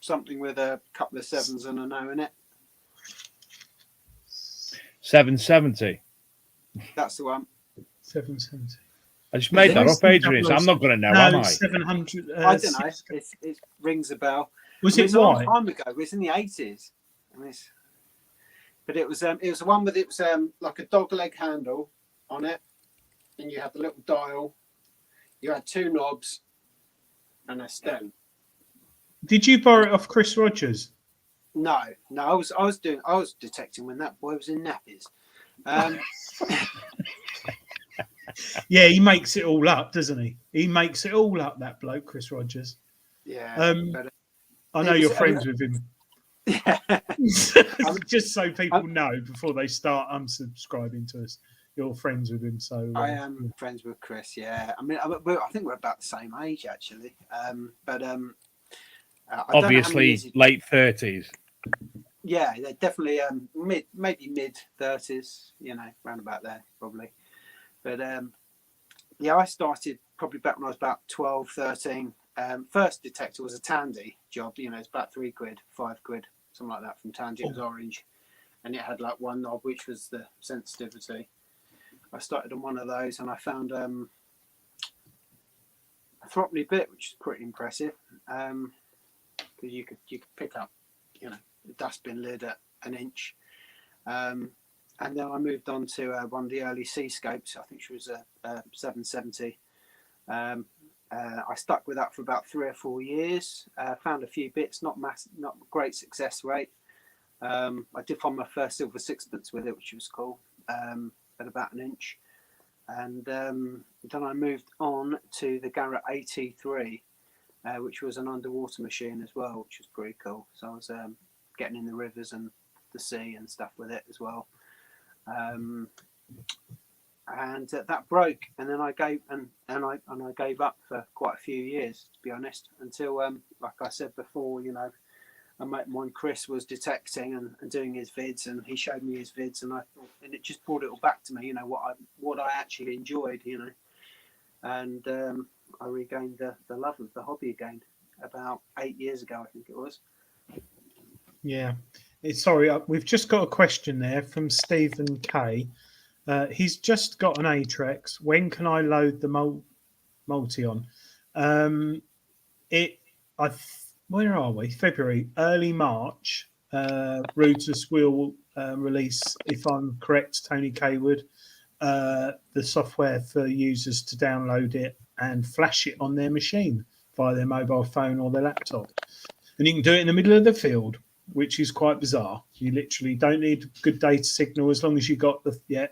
something with a couple of 7s and an O in it. 770. That's the one. 770. I just made that up, Adrian. So I'm not going to know, am I? 700. I don't know. It rings a bell. Was it a long white? time ago. It was in the 80s. But it was the one with like a dog leg handle on it, and you had the little dial. You had 2 knobs and a stem. Did you borrow it off Chris Rogers? No. I was detecting when that boy was in nappies. Yeah, he makes it all up, doesn't he? He makes it all up, that bloke, Chris Rogers. Yeah. I know you're friends with him. Yeah. Just so people know before they start unsubscribing to us, you're friends with him. So I am friends with Chris. Yeah, I mean, I think we're about the same age actually. Obviously, late 30s. Yeah, they're definitely maybe mid 30s. You know, round about there probably. But yeah, I started probably back when I was about 12, 13. First detector was a Tandy job. You know, it's about £3, £5, something like that from Tandy. It was orange, and it had like one knob, which was the sensitivity. I started on one of those, and I found a throttly bit, which is pretty impressive. Because you could pick up, you know, the dustbin lid at 1 inch. And then I moved on to one of the early C-scopes. I think she was a 770. I stuck with that for about 3 or 4 years. Found a few bits, not great success rate. I did find my first silver sixpence with it, which was cool, at about 1 inch. And then I moved on to the Garrett 83, which was an underwater machine as well, which was pretty cool. So I was getting in the rivers and the sea and stuff with it as well. And that broke, and then I gave I gave up for quite a few years, to be honest, until like I said before, you know, a mate of mine, Chris, was detecting and doing his vids, and he showed me his vids, and it just brought it all back to me, you know, what I actually enjoyed, you know, and I regained the love of the hobby again about 8 years ago, I think it was. Yeah. Sorry, we've just got a question there from Stephen K. He's just got an Atrex. When can I load the multi on? Where are we? February, early March. Routers will release, if I'm correct, Tony Kaywood, the software for users to download it and flash it on their machine via their mobile phone or their laptop. And you can do it in the middle of the field, which is quite bizarre. You literally don't need good data signal as long as you got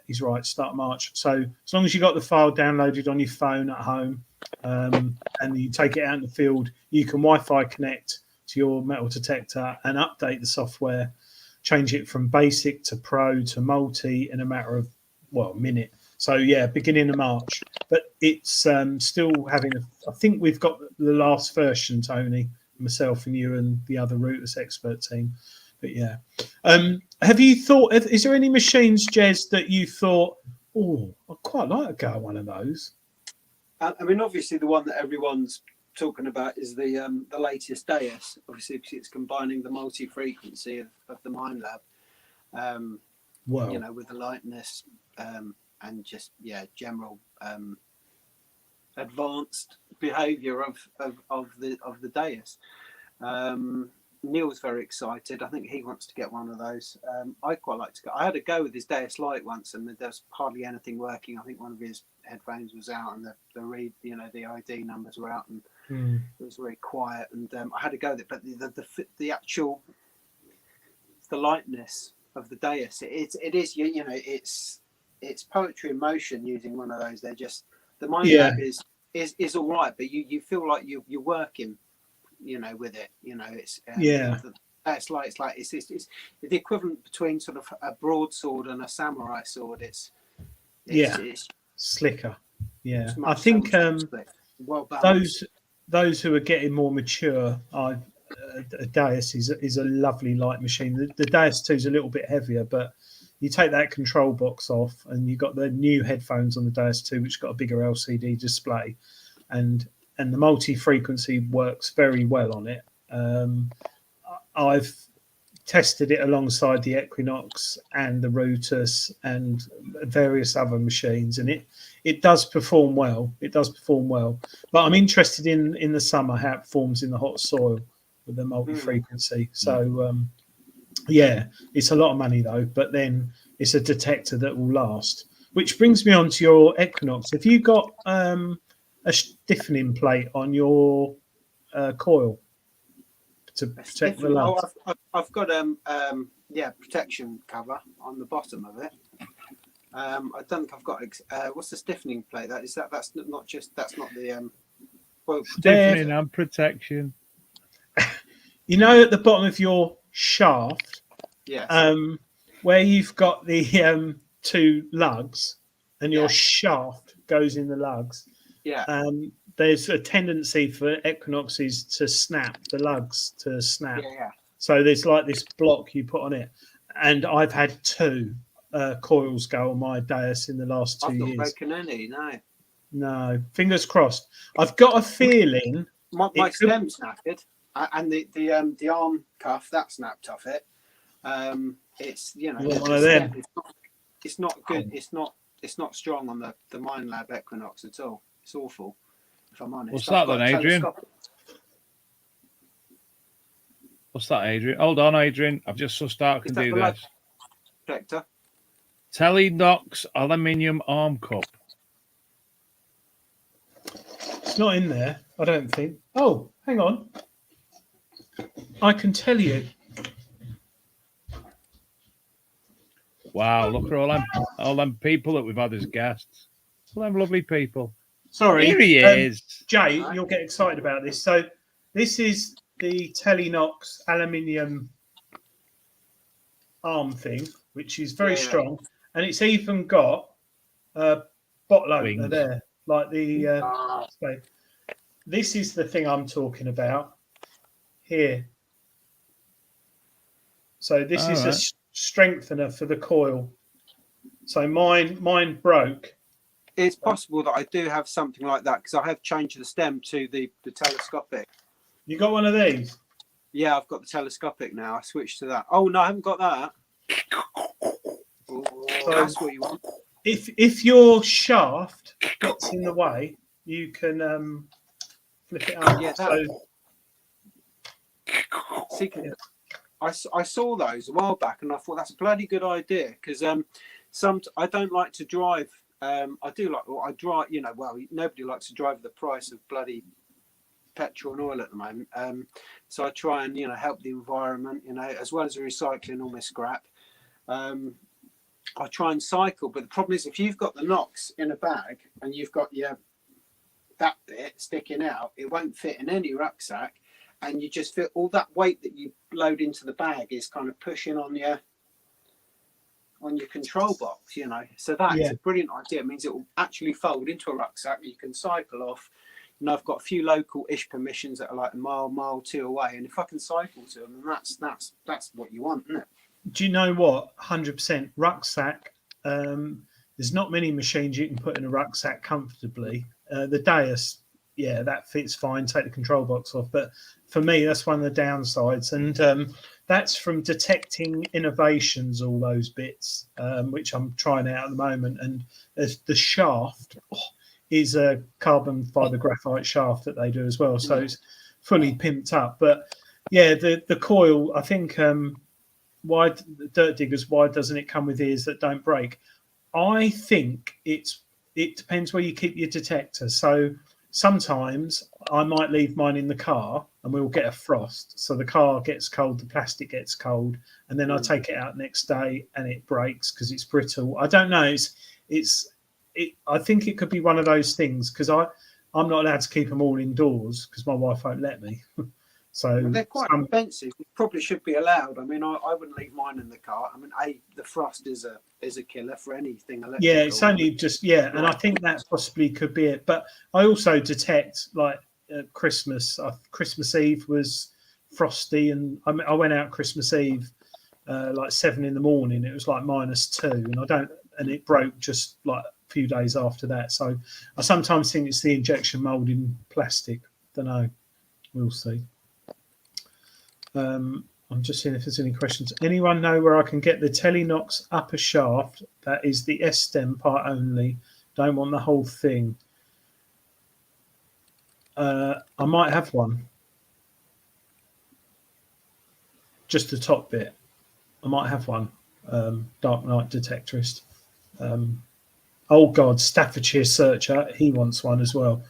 he's right, start March. So as long as you got the file downloaded on your phone at home, and you take it out in the field, you can Wi-Fi connect to your metal detector and update the software, change it from basic to pro to multi in a matter of, a minute. So yeah, beginning of March. But it's still having I think we've got the last version, Tony, myself and you and the other Routers expert team. But yeah, have you thought, is there any machines, Jez, that you thought, I'd quite like to go one of those? I mean, obviously the one that everyone's talking about is the latest Deus, obviously, because it's combining the multi-frequency of the MindLab, you know, with the lightness and just general advanced behaviour of the Deus. Neil's very excited. I think he wants to get one of those. I quite like to go. I had a go with his Deus Lite once, and there's hardly anything working. I think one of his headphones was out, and the read, you know, the ID numbers were out, and it was very quiet. And I had a go with it, but the actual lightness of the Deus, it is you know, it's poetry in motion using one of those. They're just the MindLab is all right, but you feel like you're working, you know, with it. You know, it's it's the equivalent between sort of a broadsword and a samurai sword. It's slicker. Yeah, I think those who are getting more mature, a Deus is a lovely light machine. The Deus 2 is a little bit heavier, but you take that control box off, and you've got the new headphones on the Deus 2, which got a bigger LCD display, and the multi-frequency works very well on it. I've tested it alongside the Equinox and the Rutus and various other machines, and it does perform well. It does perform well. But I'm interested in the summer how it performs in the hot soil with the multi-frequency. So yeah, it's a lot of money though, but then it's a detector that will last. Which brings me on to your Equinox. Have you got a stiffening plate on your coil to protect the lugs? I've got protection cover on the bottom of it. I don't think I've got what's the stiffening plate? That's not the stiffening and protection. You know, at the bottom of your shaft, yes, where you've got the two lugs, and your shaft goes in the lugs. Yeah. There's a tendency for Equinoxes to snap, the lugs to snap. Yeah. So there's like this block you put on it, and I've had two coils go on my Deus in the last 2 years. I've not broken any, no. No, fingers crossed. I've got a feeling my stem snapped, and the arm cuff that snapped off it. It's one of them. It's not good. It's not strong on the Minelab Equinox at all. It's awful, if I'm honest. What's that then, Adrian? What's that, Adrian? Hold on, Adrian. I've just sussed out I can do this. Protector. Telenox aluminium arm cup. It's not in there, I don't think. Oh, hang on. I can tell you. Wow, look at all them people that we've had as guests. All them lovely people. Sorry. Here he is. Jay, you'll get excited about this. So this is the Telenox aluminium arm thing, which is very strong. And it's even got a bottle opener there, like the... this is the thing I'm talking about here. So this is a strengthener for the coil. So mine broke. It's possible that I do have something like that because I have changed the stem to the telescopic. You got one of these? Yeah, I've got the telescopic now. I switched to that. Oh no, I haven't got that. Oh, so that's what you want. If your shaft gets in the way, you can flip it up. Yeah, I saw those a while back, and I thought that's a bloody good idea because I don't like to drive. I drive. Nobody likes to drive the price of bloody petrol and oil at the moment. So I try and help the environment, as well as recycling all my scrap. I try and cycle, but the problem is if you've got the NOx in a bag and you've got that bit sticking out, it won't fit in any rucksack, and you just feel all that weight that you load into the bag is kind of pushing on your control box, So that is a brilliant idea. It means it will actually fold into a rucksack. You can cycle off. I've got a few local-ish permissions that are like a mile, two away, and if I can cycle to them, that's what you want, isn't it? Do you know what? 100% rucksack. There's not many machines you can put in a rucksack comfortably. The Deus, that fits fine. Take the control box off, but for me, that's one of the downsides, and that's from detecting innovations. All those bits, which I'm trying out at the moment, and the shaft is a carbon fiber graphite shaft that they do as well, so it's fully pimped up. But the coil, I think. Why Dirt Diggers? Why doesn't it come with ears that don't break? I think it depends where you keep your detector. So sometimes I might leave mine in the car and we'll get a frost. So the car gets cold, the plastic gets cold, and then I take it out next day and it breaks because it's brittle. I don't know. I think it could be one of those things because I'm not allowed to keep them all indoors because my wife won't let me. So they're quite expensive. It probably should be allowed. I mean, I wouldn't leave mine in the car. I mean, the frost is a killer for anything electrical. Yeah, it's only just and I think that possibly could be it. But I also detect like Christmas Eve was frosty, and I went out Christmas Eve like 7 in the morning. It was like -2, and it broke just like a few days after that. So I sometimes think it's the injection molding plastic. Don't know. We'll see. I'm just seeing if there's any questions. Anyone know where I can get the Telenox upper shaft? That is the S-stem part only. Don't want the whole thing. I might have one. Just the top bit. I might have one. Dark Knight Detectorist. Oh God, Staffordshire Searcher. He wants one as well.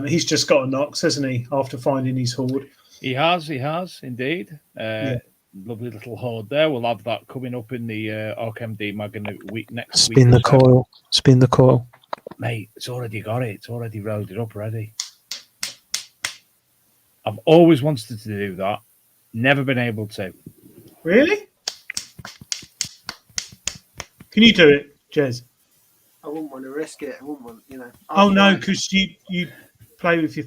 He's just got a Knox, hasn't he? After finding his hoard. He has indeed. Yeah. Lovely little hoard there. We'll have that coming up in the OrkMD mag in the week next Spin week. Spin the coil. Mate, it's already got it. It's already rolled it up ready. I've always wanted to do that. Never been able to. Really? Can you do it, Jez? I wouldn't want to risk it. I wouldn't want, Oh no, because you play with your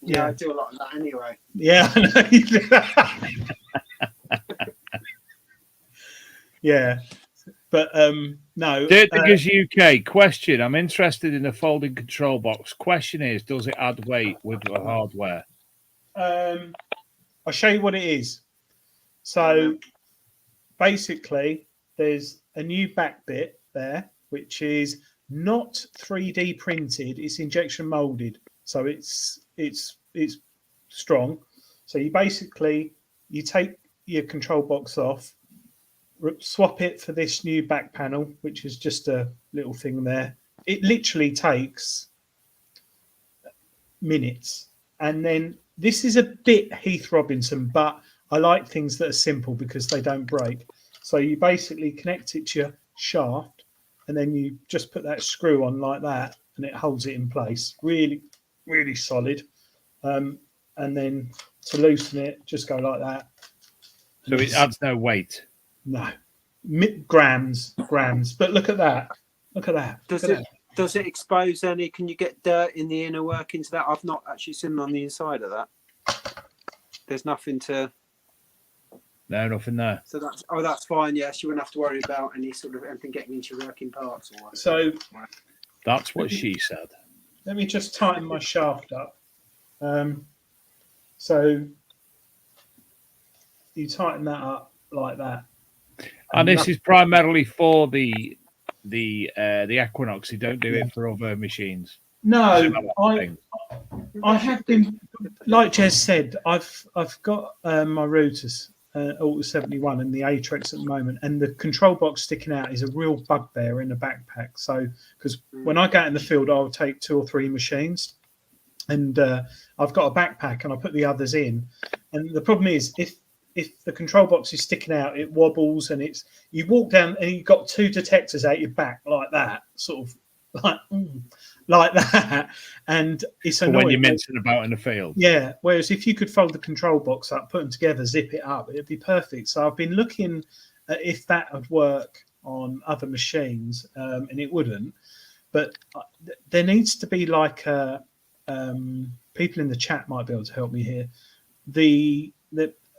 yeah, I do a lot of that anyway. Yeah, I know you do that. Yeah, but no. Dirt Diggers UK question. I'm interested in a folding control box. Question is, does it add weight with the hardware? I'll show you what it is. So basically, there's a new back bit there, which is not 3D printed. It's injection molded, so it's strong. So you take your control box off, swap it for this new back panel, which is just a little thing there. It literally takes minutes. And then this is a bit Heath Robinson, but I like things that are simple because they don't break. So you basically connect it to your shaft, and then you just put that screw on like that, and it holds it in place. Really, really solid. And then to loosen it, just go like that. So it adds no weight. No, grams. But look at that. Look at that. Does it expose any? Can you get dirt in the inner workings of that? I've not actually seen on the inside of that. There's nothing to. No, nothing there. So that's fine. Yes, you wouldn't have to worry about any sort of anything getting into your working parts or what. So that's what she said. Let me just tighten my shaft up. So you tighten that up like that. And this is primarily for the Equinox. You don't do it for other machines. No, I have been, like Jez said, I've got my routers, Alta 71 and the Atrex at the moment, and the control box sticking out is a real bugbear in the backpack. So, because when I go out in the field, I'll take 2 or 3 machines, and I've got a backpack and I put the others in. And the problem is, if the control box is sticking out, it wobbles, and you walk down and you've got 2 detectors out your back like that, sort of like that, and it's annoying. When you're mincing about in the field. Yeah. Whereas if you could fold the control box up, put them together, zip it up, it'd be perfect. So I've been looking at if that would work on other machines, and it wouldn't. But there needs to be like people in the chat might be able to help me here.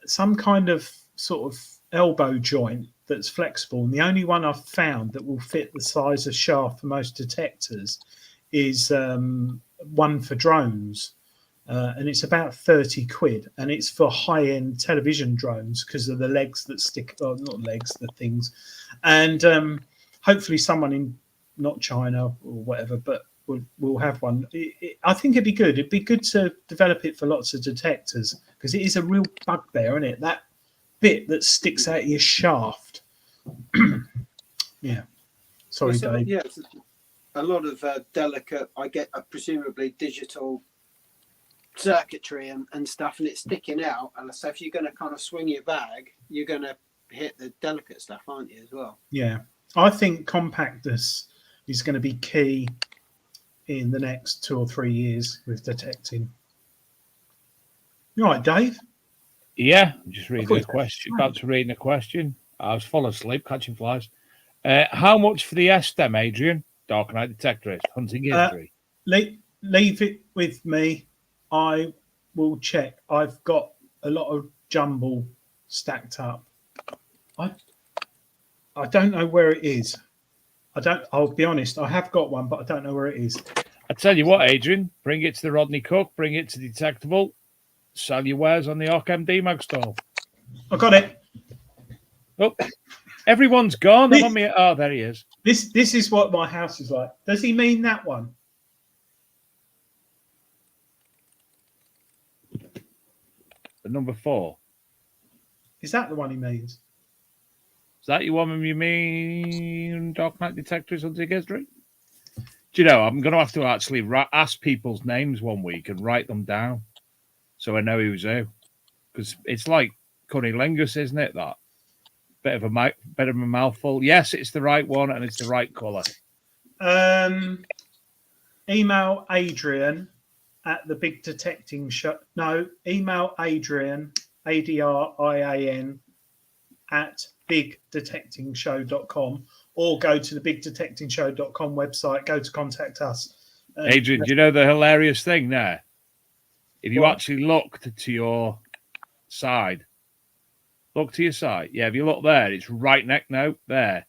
Some kind of sort of elbow joint that's flexible, and the only one I've found that will fit the size of shaft for most detectors is one for drones, and it's about 30 quid, and it's for high-end television drones because of the legs that stick, or not legs, the things, and hopefully someone in not China or whatever, but we'll have one. I think it'd be good. It'd be good to develop it for lots of detectors because it is a real bugbear, isn't it? That bit that sticks out of your shaft. Yeah. Sorry, Dave. Yeah, a lot of delicate, I get presumably digital circuitry and stuff, and it's sticking out. And so if you're going to kind of swing your bag, you're going to hit the delicate stuff, aren't you, as well? Yeah. I think compactness is going to be key in the next 2 or 3 years with detecting. You all right, Dave? Yeah, I'm just reading a question. About to reading a question. I was falling asleep catching flies. How much for the S-stem, Adrian? Dark Knight Detectorist, hunting history. Leave it with me. I will check. I've got a lot of jumble stacked up. I don't know where it is. I'll be honest. I have got one, but I don't know where it is. I tell you what, Adrian, bring it to the Rodney Cook, bring it to Detectable, sell your wares on the RKMD Mag stall. I got it. Oh, everyone's gone. I'm on me. Oh, there he is. This is what my house is like. Does he mean that one? The number 4. Is that the one he means? Is that your one you mean Dark Knight Detectives Hunting History? Do you know, I'm going to have to actually ask people's names one week and write them down so I know who's who. Because it's like cunnilingus, isn't it, that? Bit of a mouthful. Yes, it's the right one and it's the right colour. Email Adrian at the Big Detecting Show. No, email Adrian, ADRIAN, at bigdetectingshow.com, or go to the bigdetectingshow.com website, go to contact us. Adrian, do you know the hilarious thing there? If you actually looked to your side, look to your side. Yeah, if you look there, it's right there.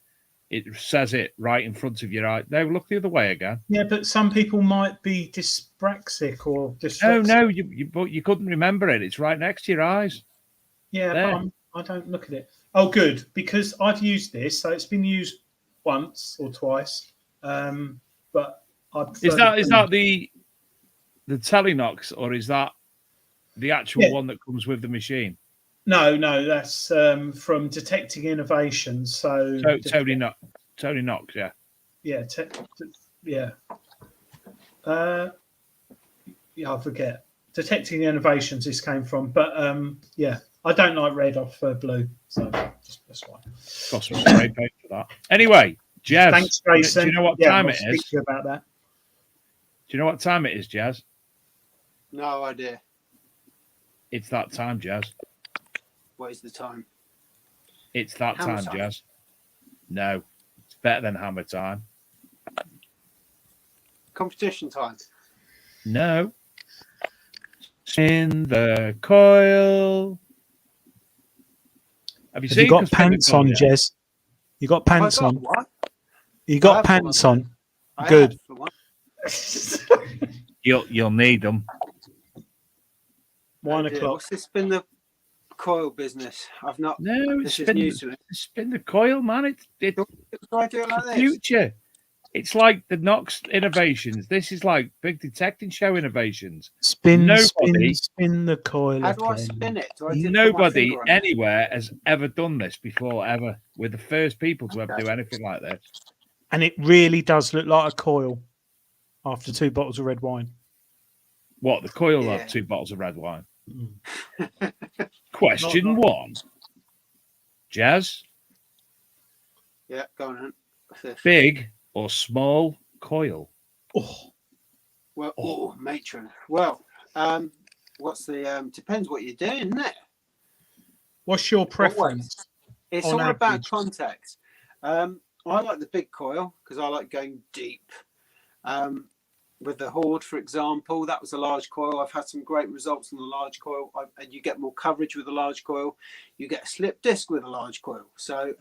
It says it right in front of your eye. No, look the other way again. Yeah, but some people might be dyspraxic or dyslexic. No, you couldn't remember it. It's right next to your eyes. Yeah, but I don't look at it. Oh, good, because I've used this, so it's been used once or twice. But is that the Telenox, or is that the actual one that comes with the machine? No, that's from Detecting Innovations. So Tony Knox, yeah. Yeah, yeah. I forget. Detecting Innovations this came from, but yeah, I don't like red off blue, so that's why. Cost some spray paint for that. Anyway, Jazz. Thanks, Jason. Do you know what time it is? Speak to you about that. Do you know what time it is, Jazz? No idea. It's that time, Jazz. What is the time? It's that time, Jazz. No, it's better than hammer time. Competition time. No. In the coil. Have you got pants on, Jez? You got pants on? What? You got pants on? Good. You'll need them. 1 o'clock. What's this been the coil business? I've not. No, it's spin the coil, man. It's I do it like this? Future. It's like the Knox Innovations. This is like Big Detecting Show Innovations. Spin the coil. How do I spin it? Nobody anywhere has ever done this before, ever. We're the first people to ever do anything like this. And it really does look like a coil after 2 bottles of red wine. What, the coil of 2 bottles of red wine? Question 1. Jazz? Yeah, go on. Big or small coil? Well, matron. Well, what's the depends what you're doing, isn't it? What's your preference? It's all about context. I like the big coil because I like going deep. With the Hoard, for example, that was a large coil. I've had some great results on the large coil, and you get more coverage with a large coil. You get a slip disc with a large coil. So,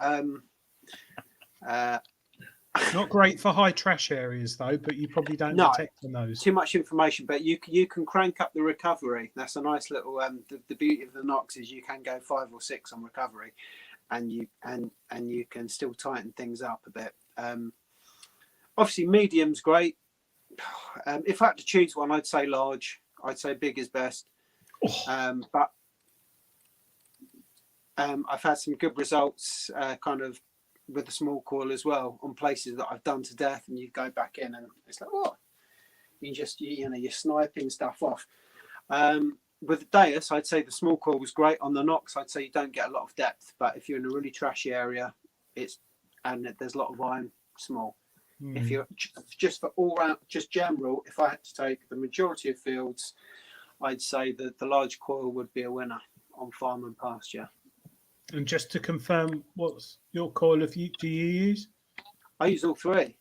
not great for high trash areas though, but you probably don't detect in those. Too much information, but you can crank up the recovery. That's a nice little. The beauty of the Knox is you can go 5 or 6 on recovery, and you can still tighten things up a bit. Obviously, medium's great. If I had to choose one, I'd say large. I'd say big is best. But I've had some good results, kind of with the small coil as well, on places that I've done to death, and you go back in and it's like, you're sniping stuff off. With the Deus, I'd say the small coil was great. On the Knox, I'd say you don't get a lot of depth, but if you're in a really trashy area, there's a lot of iron, small. If you're just for all round, just general, if I had to take the majority of fields, I'd say that the large coil would be a winner on farm and pasture. And just to confirm, what's your coil do you use? I use all 3.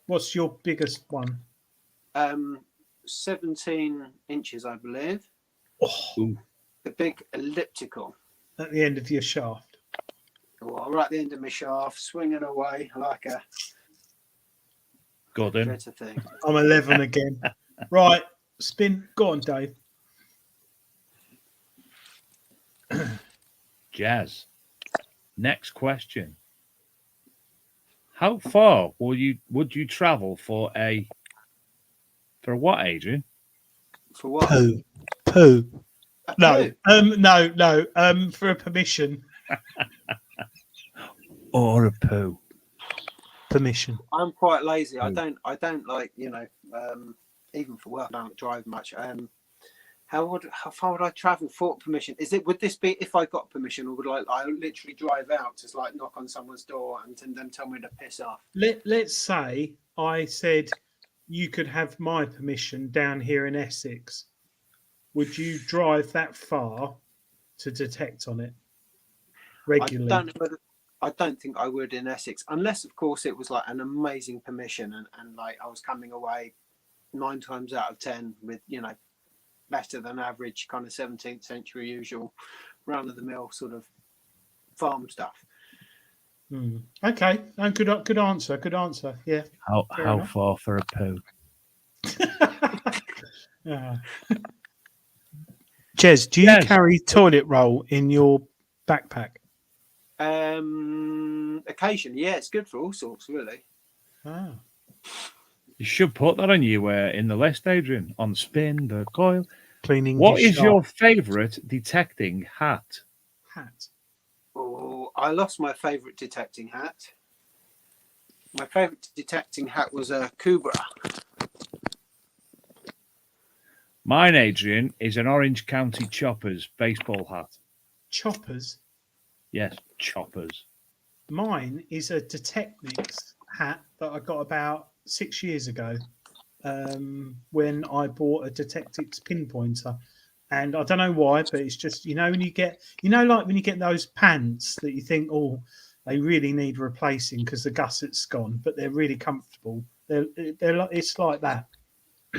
What's your biggest one? 17 inches, I believe. The big elliptical. At the end of your shaft. Oh, right at the end of my shaft, swinging away like a Good. better thing. I'm 11 again. Right, spin. Go on, Dave. Jazz. Next question. How far would you travel for what, Adrian? For what? Poo. A No, poo? no. For a permission. Or a poo? Permission. I'm quite lazy. I Poo. don't like, even for work, I don't drive much. How far would I travel for permission? Would this be if I got permission, or would I literally drive out to like knock on someone's door and then tell me to piss off? Let's say I said you could have my permission down here in Essex. Would you drive that far to detect on it regularly? I don't think I would in Essex, unless of course it was like an amazing permission and like I was coming away 9 times out of 10 with better than average kind of 17th century usual run of the mill sort of farm stuff. Okay, good answer. Good answer. Yeah. How far for a poo? Jez, do you carry toilet roll in your backpack? Occasionally, yeah, it's good for all sorts, really. Ah. You should put that on you in the list, Adrian. On spin the coil. Cleaning. What is your favourite detecting hat? Oh, I lost my favourite detecting hat. My favourite detecting hat was a Kubra. Mine, Adrian, is an Orange County Choppers baseball hat. Choppers? Yes, Choppers. Mine is a Detechnix hat that I got about 6 years ago when I bought a Detechnix pinpointer. And I don't know why, but it's just, when you get, like when you get those pants that you think, oh, they really need replacing because the gusset's gone, but they're really comfortable. It's like that.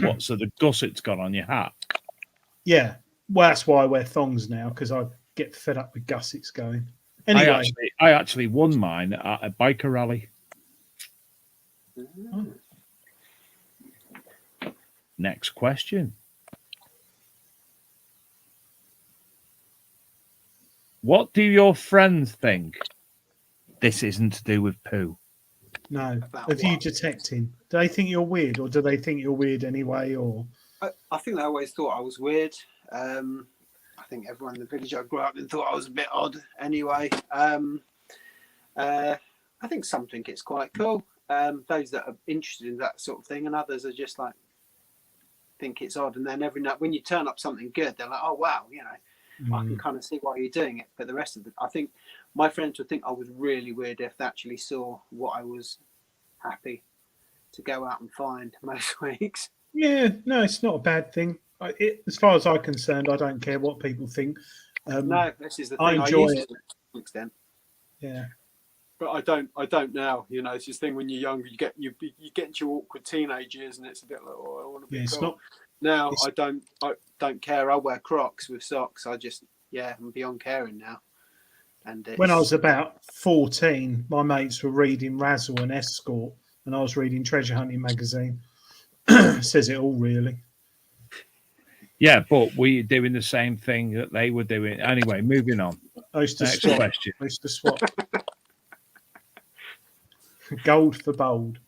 What? So the gusset's gone on your hat? Yeah. Well, that's why I wear thongs now, because I get fed up with gussets going. Anyway, I actually won mine at a biker rally. Oh. Next question. What do your friends think? This isn't to do with poo. No. Of you detecting. Do they think you're weird, or do they think you're weird anyway? Or I think they always thought I was weird. I think everyone in the village I grew up in thought I was a bit odd anyway. I think some think it's quite cool. Those that are interested in that sort of thing, and others are just like think it's odd. And then every night when you turn up something good, they're like, "Oh wow, I can kind of see why you're doing it." But the rest of it, I think my friends would think I was really weird if they actually saw what I was happy to go out and find most weeks. Yeah, no, it's not a bad thing. As far as I'm concerned, I don't care what people think. No, this is the thing. I enjoy it to an extent. Yeah, but I don't now. It's this thing when you're younger, you get into your awkward teenage years, and it's a bit like, oh, I want to be it's cool. not. Now I don't care. I wear Crocs with socks. I'm beyond caring now. And when I was about 14, my mates were reading Razzle and Escort, and I was reading Treasure Hunting magazine. Says it all, really. Yeah, but we're doing the same thing that they were doing. Anyway, moving on. Next question. I used to swap. Gold for bold.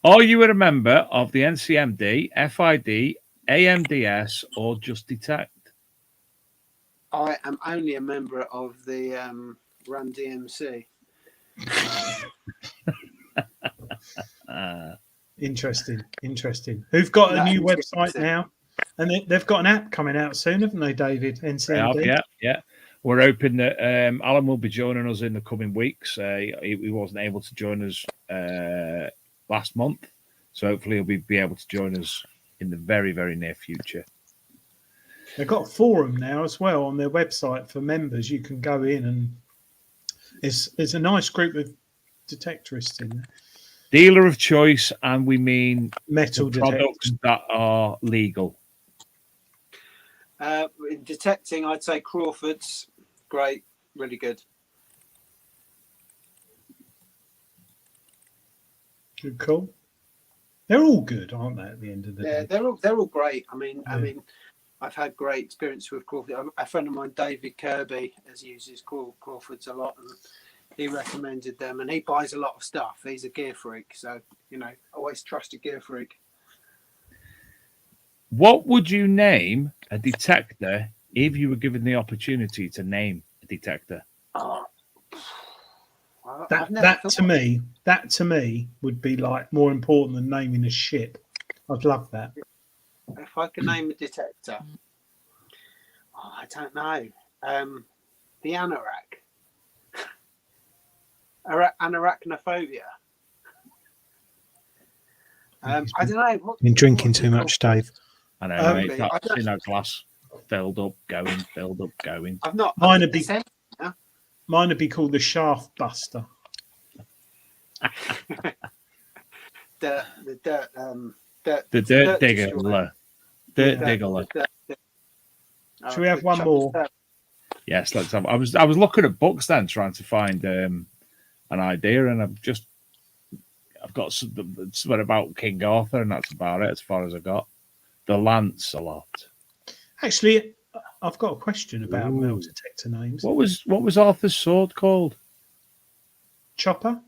Are you a member of the NCMD, FID, AMDS, or just Detect? I am only a member of the Run DMC. Interesting. Who've got a new website now? And they've got an app coming out soon, haven't they, David? NCMD. Yeah. We're hoping that Alan will be joining us in the coming weeks. He wasn't able to join us last month, so hopefully he'll be able to join us in the very, very near future. They've got a forum now as well on their website for members. You can go in, and it's a nice group of detectorists in there. Dealer of choice, and we mean metal products that are legal. In detecting, I'd say Crawford's great, really good. Cool. They're all good, aren't they? At the end of the day, they're all great. I mean, Yeah. I've had great experience with Crawford. A friend of mine, David Kirby, has used his Crawfords a lot, and he recommended them. And he buys a lot of stuff. He's a gear freak, so always trust a gear freak. What would you name a detector if you were given the opportunity to name a detector? Oh, that to me would be like more important than naming a ship. I'd love that. If I could name a detector, I don't know. The anorak. Anarachnophobia. I don't know. Been drinking too much, Dave. I know, mate. I've seen that glass filled up, going. I've not. Mine would be called the Shaft Buster. The dirt digger. Dirt digger. Should we have one more? Yes, let's have. I was looking at books then, trying to find an idea, and I've got something about King Arthur, and that's about it as far as I got. The Lance a lot. Actually, I've got a question about metal detector names. What was Arthur's sword called? Chopper?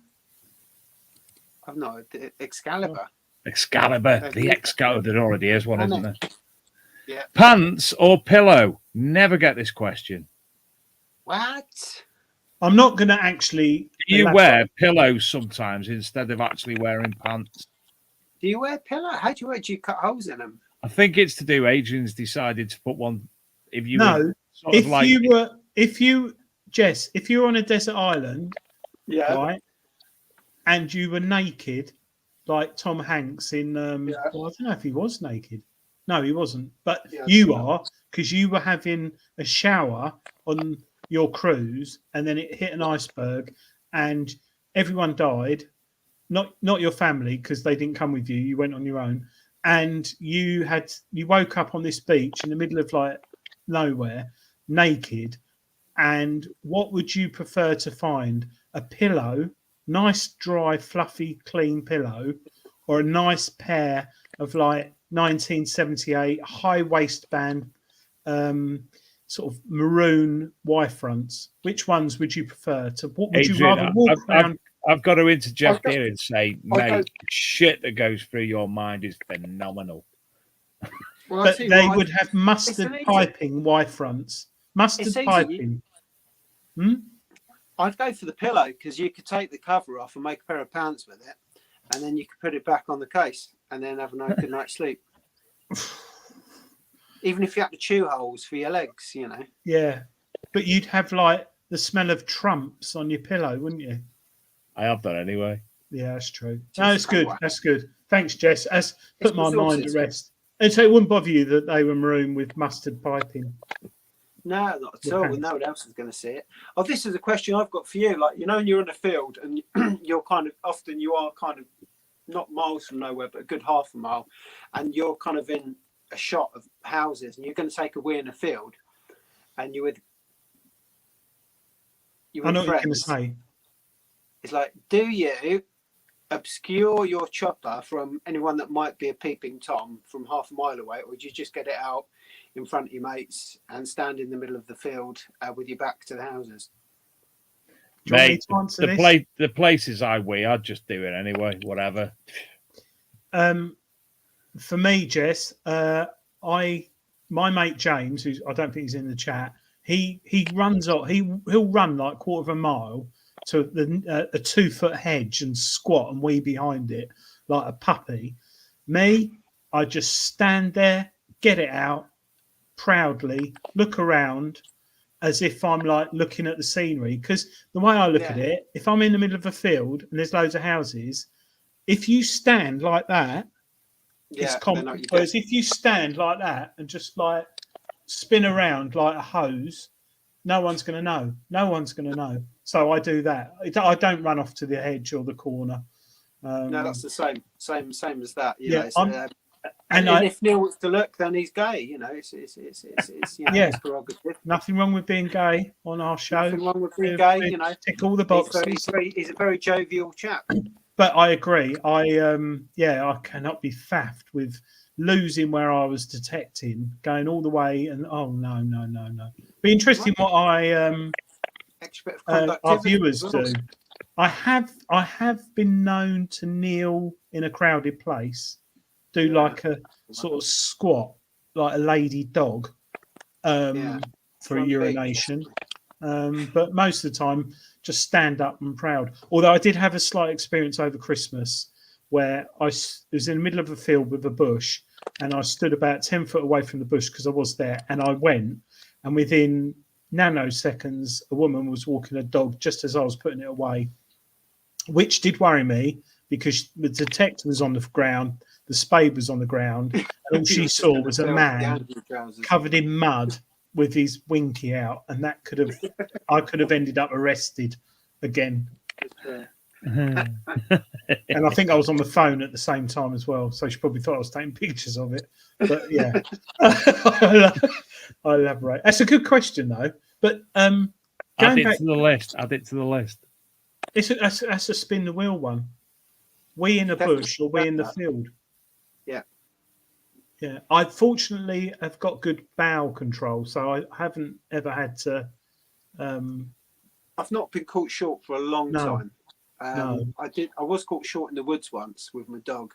I've not. Excalibur. Excalibur. The Excalibur. There already is one, isn't there? Yeah. Pants or pillow? Never get this question. What? I'm not going to actually. Do you wear pillows sometimes instead of actually wearing pants? Do you wear pillow? How do you wear? Do you cut holes in them? I think it's to do. Adrian's decided to put one. If you Jess, if you were on a desert island, yeah, right, and you were naked, like Tom Hanks in. Well, I don't know if he was naked. No, he wasn't. But you are, because you were having a shower on your cruise, and then it hit an iceberg, and everyone died. Not your family, because they didn't come with you. You went on your own, and you woke up on this beach in the middle of like nowhere, naked. And what would you prefer to find? A pillow, nice, dry, fluffy, clean pillow, or a nice pair of like 1978 high waistband, sort of maroon Y fronts? Which ones would you prefer? Would you rather walk around? I've got to interject here and say, mate, shit that goes through your mind is phenomenal. Well, but they would have mustard piping Y fronts. Mustard piping. I'd go for the pillow, because you could take the cover off and make a pair of pants with it, and then you could put it back on the case and then have a good night's sleep. Even if you had to chew holes for your legs, Yeah, but you'd have like the smell of trumps on your pillow, wouldn't you? I have that anyway. Yeah, that's true. No, it's good. That's good. Thanks, Jess. That's put my mind at rest. And so it wouldn't bother you that they were maroon with mustard piping? No, not at all. No one else is going to see it. Oh, this is a question I've got for you. Like, when you're in a field and you're often not miles from nowhere, but a good half a mile, and you're kind of in a shot of houses, and you're going to take a wee in a field, and you would. I know what you're going to say. It's like, do you obscure your chopper from anyone that might be a peeping Tom from half a mile away, or would you just get it out in front of your mates and stand in the middle of the field with your back to the houses? Mate, the places I'd just do it anyway, whatever. For me, Jess, my mate James, who I don't think he's in the chat, he runs up. He'll run like quarter of a mile to a 2-foot hedge and squat and wee behind it like a puppy. Me, I just stand there, get it out proudly, look around as if I'm like looking at the scenery. Because the way I look at it, if I'm in the middle of a field and there's loads of houses, if you stand like that, it's common. Whereas if you stand like that and just like spin around like a hose, no one's going to know. No one's going to know. So I do that. I don't run off to the hedge or the corner. No, that's the same as that. And if Neil wants to look, then he's gay. It's his prerogative. Nothing wrong with being gay on our show. Nothing wrong with being gay. Tick all the boxes. He's a very jovial chap. But I agree. I cannot be faffed with losing where I was detecting, going all the way, and no. Be interesting what Extra bit of our conductivity viewers as well. do. I have been known to kneel in a crowded place, do like a sort of squat, like a lady dog, for Front urination. But most of the time, just stand up and proud. Although I did have a slight experience over Christmas where I was in the middle of a field with a bush, and I stood about 10 foot away from the bush because I was there, and I went, and within nanoseconds, a woman was walking a dog just as I was putting it away, which did worry me because the detector was on the ground, the spade was on the ground, and all she saw was a man covered in mud with his winky out, and I could have ended up arrested again. And I think I was on the phone at the same time as well, so she probably thought I was taking pictures of it. But yeah, I elaborate. That's a good question though. But add it to the list. That's a spin the wheel one. We in the bush or we in the field? Yeah. Yeah. I fortunately have got good bowel control, so I haven't ever had to. I've not been caught short for a long time. No. I was caught short in the woods once with my dog,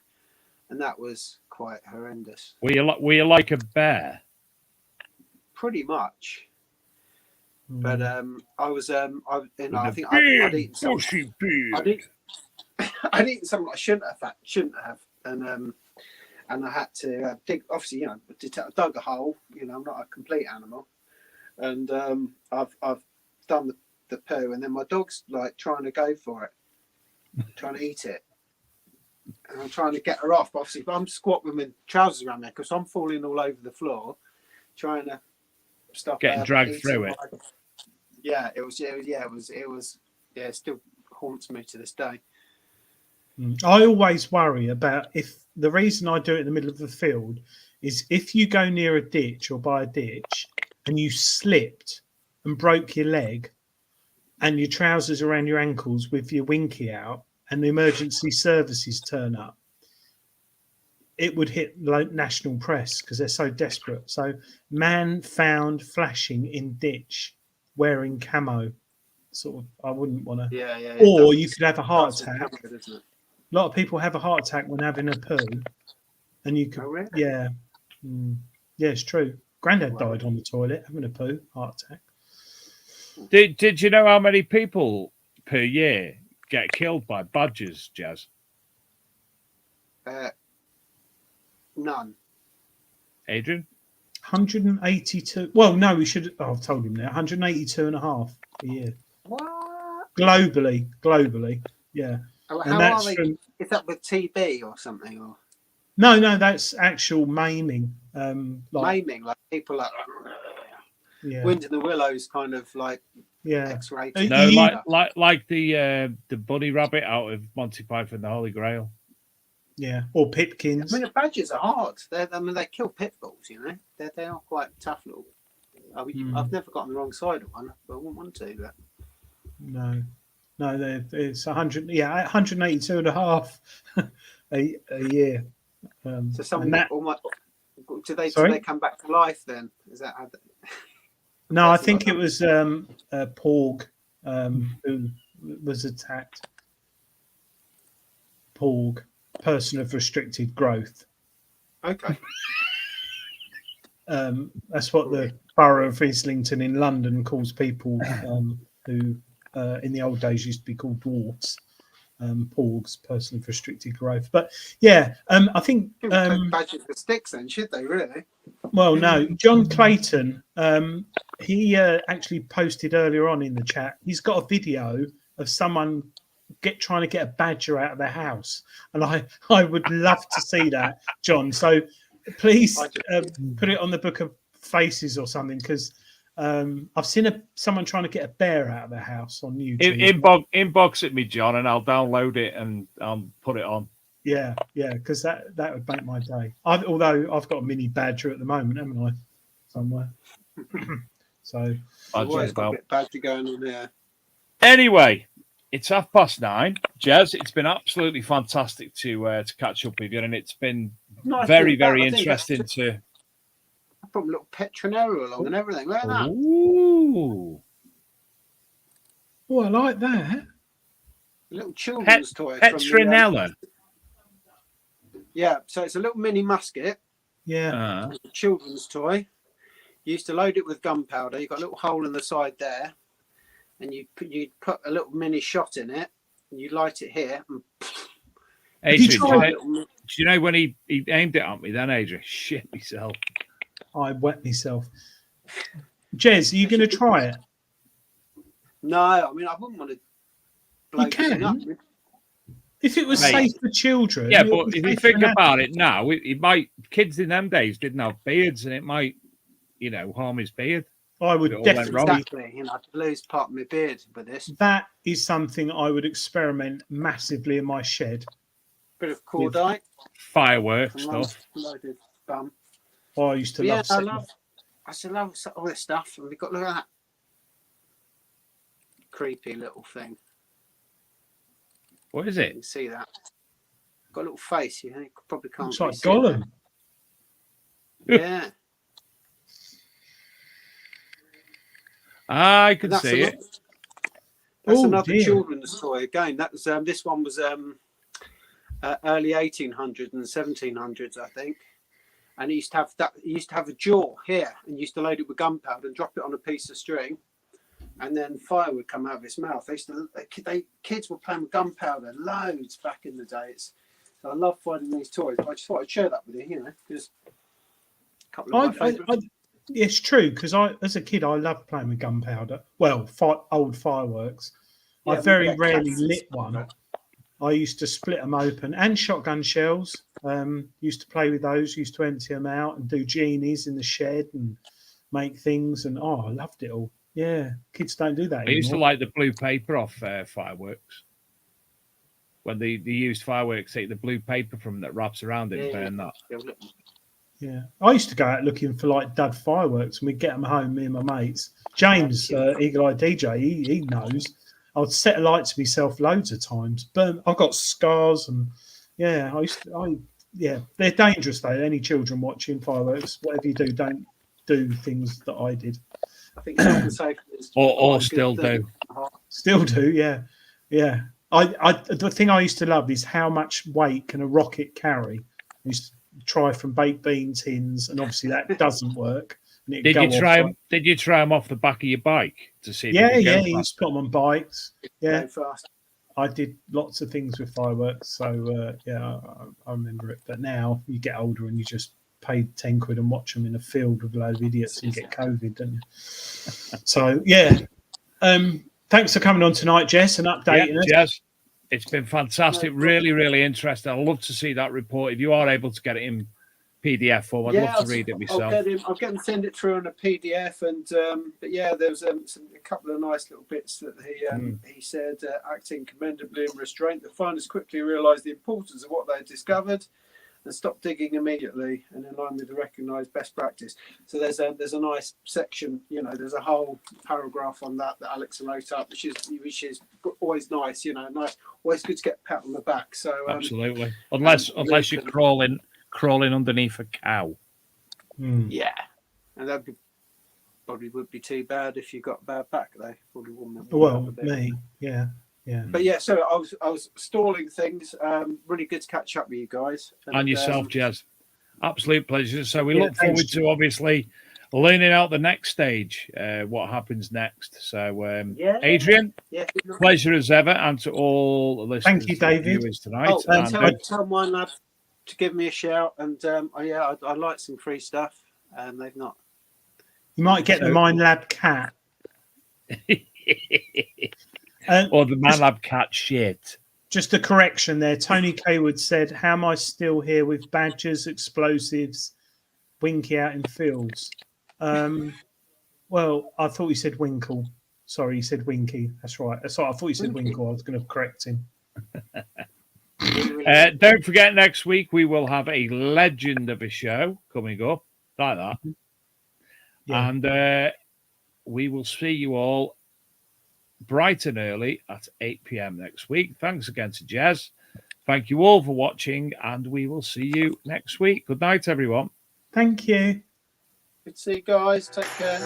and that was quite horrendous. Were you like a bear? Pretty much. But I was I think I'd eaten something. I'd eaten something I shouldn't have, and I had to dig. Obviously, I dug a hole. I'm not a complete animal, and I've done the poo, and then my dog's like trying to go for it, trying to eat it, and I'm trying to get her off. But obviously, I'm squatting with my trousers around there because I'm falling all over the floor, trying to stop getting dragged through it. It still haunts me to this day. I always worry about if the reason I do it in the middle of the field is if you go near a ditch or by a ditch and you slipped and broke your leg and your trousers around your ankles with your winky out and the emergency services turn up, it would hit national press because they're so desperate. So, man found flashing in ditch wearing camo. Sort of, I wouldn't want to. Yeah. Or you could have a heart attack. Camo, isn't it? A lot of people have a heart attack when having a poo, and you could, really? yeah, it's true. Grandad died on the toilet having a poo, heart attack. Did you know how many people per year get killed by badgers, Jazz? None. Adrian? Adrian? 182. Well, no, we should. I've told him now. 182 and a half a year. What? Globally, yeah. How are they? Is that with TB or something? Or no, that's actual maiming. Maiming, like people like Wind in the Willows, kind of like X-rated. No, like the bunny rabbit out of Monty Python and the Holy Grail. Yeah, or pipkins. I mean, the badgers are hard. They kill pit bulls. They are quite tough little. I've never got on the wrong side of one, but I wouldn't want to. But no, it's 100. Yeah, 182 and a half a year. So something do they come back to life then? Is that how? No, I think it was Porg who was attacked. Porg, person of restricted growth. Okay. That's what the borough of Islington in London calls people who in the old days used to be called dwarfs. Porgs, person of restricted growth. But yeah, I think badgers with sticks then, should they really? Well, no. John Clayton, he actually posted earlier on in the chat. He's got a video of someone trying to get a badger out of their house, and I would love to see that, John. So please put it on the Book of Faces or something, because I've seen someone trying to get a bear out of their house on YouTube. Inbox it me, John, and I'll download it and put it on. Yeah, because that would make my day. Although I've got a mini badger at the moment, haven't I? Somewhere. So always got a bit badger going on there. Anyway, It's 9:30. Jez, it's been absolutely fantastic to catch up with you, and it's been very, very interesting to. I brought a little Petronero along and everything. Look at that. Ooh. Oh, I like that. A little children's toy. Petronella. Yeah, so it's a little mini musket. Yeah. A children's toy. You used to load it with gunpowder. You got a little hole in the side there, and you put a little mini shot in it, and you light it here. And Adrian, do you know when he aimed it at me? Then Adrian, shit myself. I wet myself. Jez, are you going to try it? No, I mean I wouldn't want to. You can. If it was safe for children. Yeah, but if you think about it now, it might. Kids in them days didn't have beards, and it might, harm his beard. I would definitely. Exactly. I could lose part of my beard with this. That is something I would experiment massively in my shed. Bit of cordite. Fireworks stuff. Loaded bum. Oh, I used to love. I used to love all this stuff, and we got look at that creepy little thing. What is it? You can see that. Got a little face. You probably can't. It's like Gollum. Yeah. I can see it. That's another children's toy. Again, that was this one was early 1800s and 1700s, I think. And it used to have that. It used to have a jaw here, and used to load it with gunpowder and drop it on a piece of string, and then fire would come out of its mouth. Kids were playing with gunpowder loads back in the days. So I love finding these toys. I just thought I'd share that with you, because a couple of my favourites. It's true, because as a kid, I loved playing with gunpowder. Well, old fireworks. Yeah, I very rarely lit one. I used to split them open, and shotgun shells. Used to play with those. Used to empty them out and do genies in the shed and make things. And I loved it all. Yeah, kids don't do that anymore. I used to like the blue paper off fireworks. When they used fireworks, take the blue paper from that wraps around it and burn that. Yeah, I used to go out looking for like dud fireworks, and we'd get them home, me and my mates. James, Eagle Eye DJ, he knows. I would set alight to myself loads of times. But I've got scars, and they're dangerous though. Any children watching fireworks, whatever you do, don't do things that I did. I think it's safe. Or still do. Still do, yeah. The thing I used to love is how much weight can a rocket carry. I used to try from baked bean tins, and obviously that doesn't work. Did you try them off the back of your bike to see? Yeah. You used to put them on bikes. Yeah, I did lots of things with fireworks. So I remember it. But now you get older and you just pay 10 quid and watch them in a field with a load of idiots and get COVID, don't you? So thanks for coming on tonight, Jess, and updating us. Jess, it's been fantastic. Really, really interesting. I'd love to see that report. If you are able to get it in PDF form, I'd love to read it myself. I'll get him to send it through on a PDF. And there's a couple of nice little bits that he said. Acting commendably in restraint, the finders quickly realised the importance of what they had discovered and stopped digging immediately, and in line with the recognised best practice. So there's a nice section. There's a whole paragraph on that Alex wrote up, which is always nice. Nice, always good to get a pat on the back. So absolutely, unless you're crawling underneath a cow. Yeah, and that probably would be too bad if you got a bad back though. Probably wouldn't. Well, me, yeah. But so I was stalling things. Really good to catch up with you guys. And yourself, Jez. Absolute pleasure. So we look forward to obviously learning out the next stage, what happens next. So Adrian, pleasure as ever, and to all the listeners. Thank you, David. Tonight. Tell my lad to give me a shout, and I'd like some free stuff, and they've not. You might get the Mind Lab cat. Or the Man Lab cat shit. Just a correction there. Tony Kaywood said, "How am I still here with badgers, explosives, Winky out in fields?" Well, I thought he said Winkle. Sorry, he said Winky. That's right. I thought he said Winkle. I was going to correct him. Don't forget, next week we will have a legend of a show coming up like that, and we will see you all bright and early at 8 p.m. next week. Thanks again to Jez. Thank you all for watching, and we will see you next week. Good night, everyone. Thank you. Good to see you guys. Take care.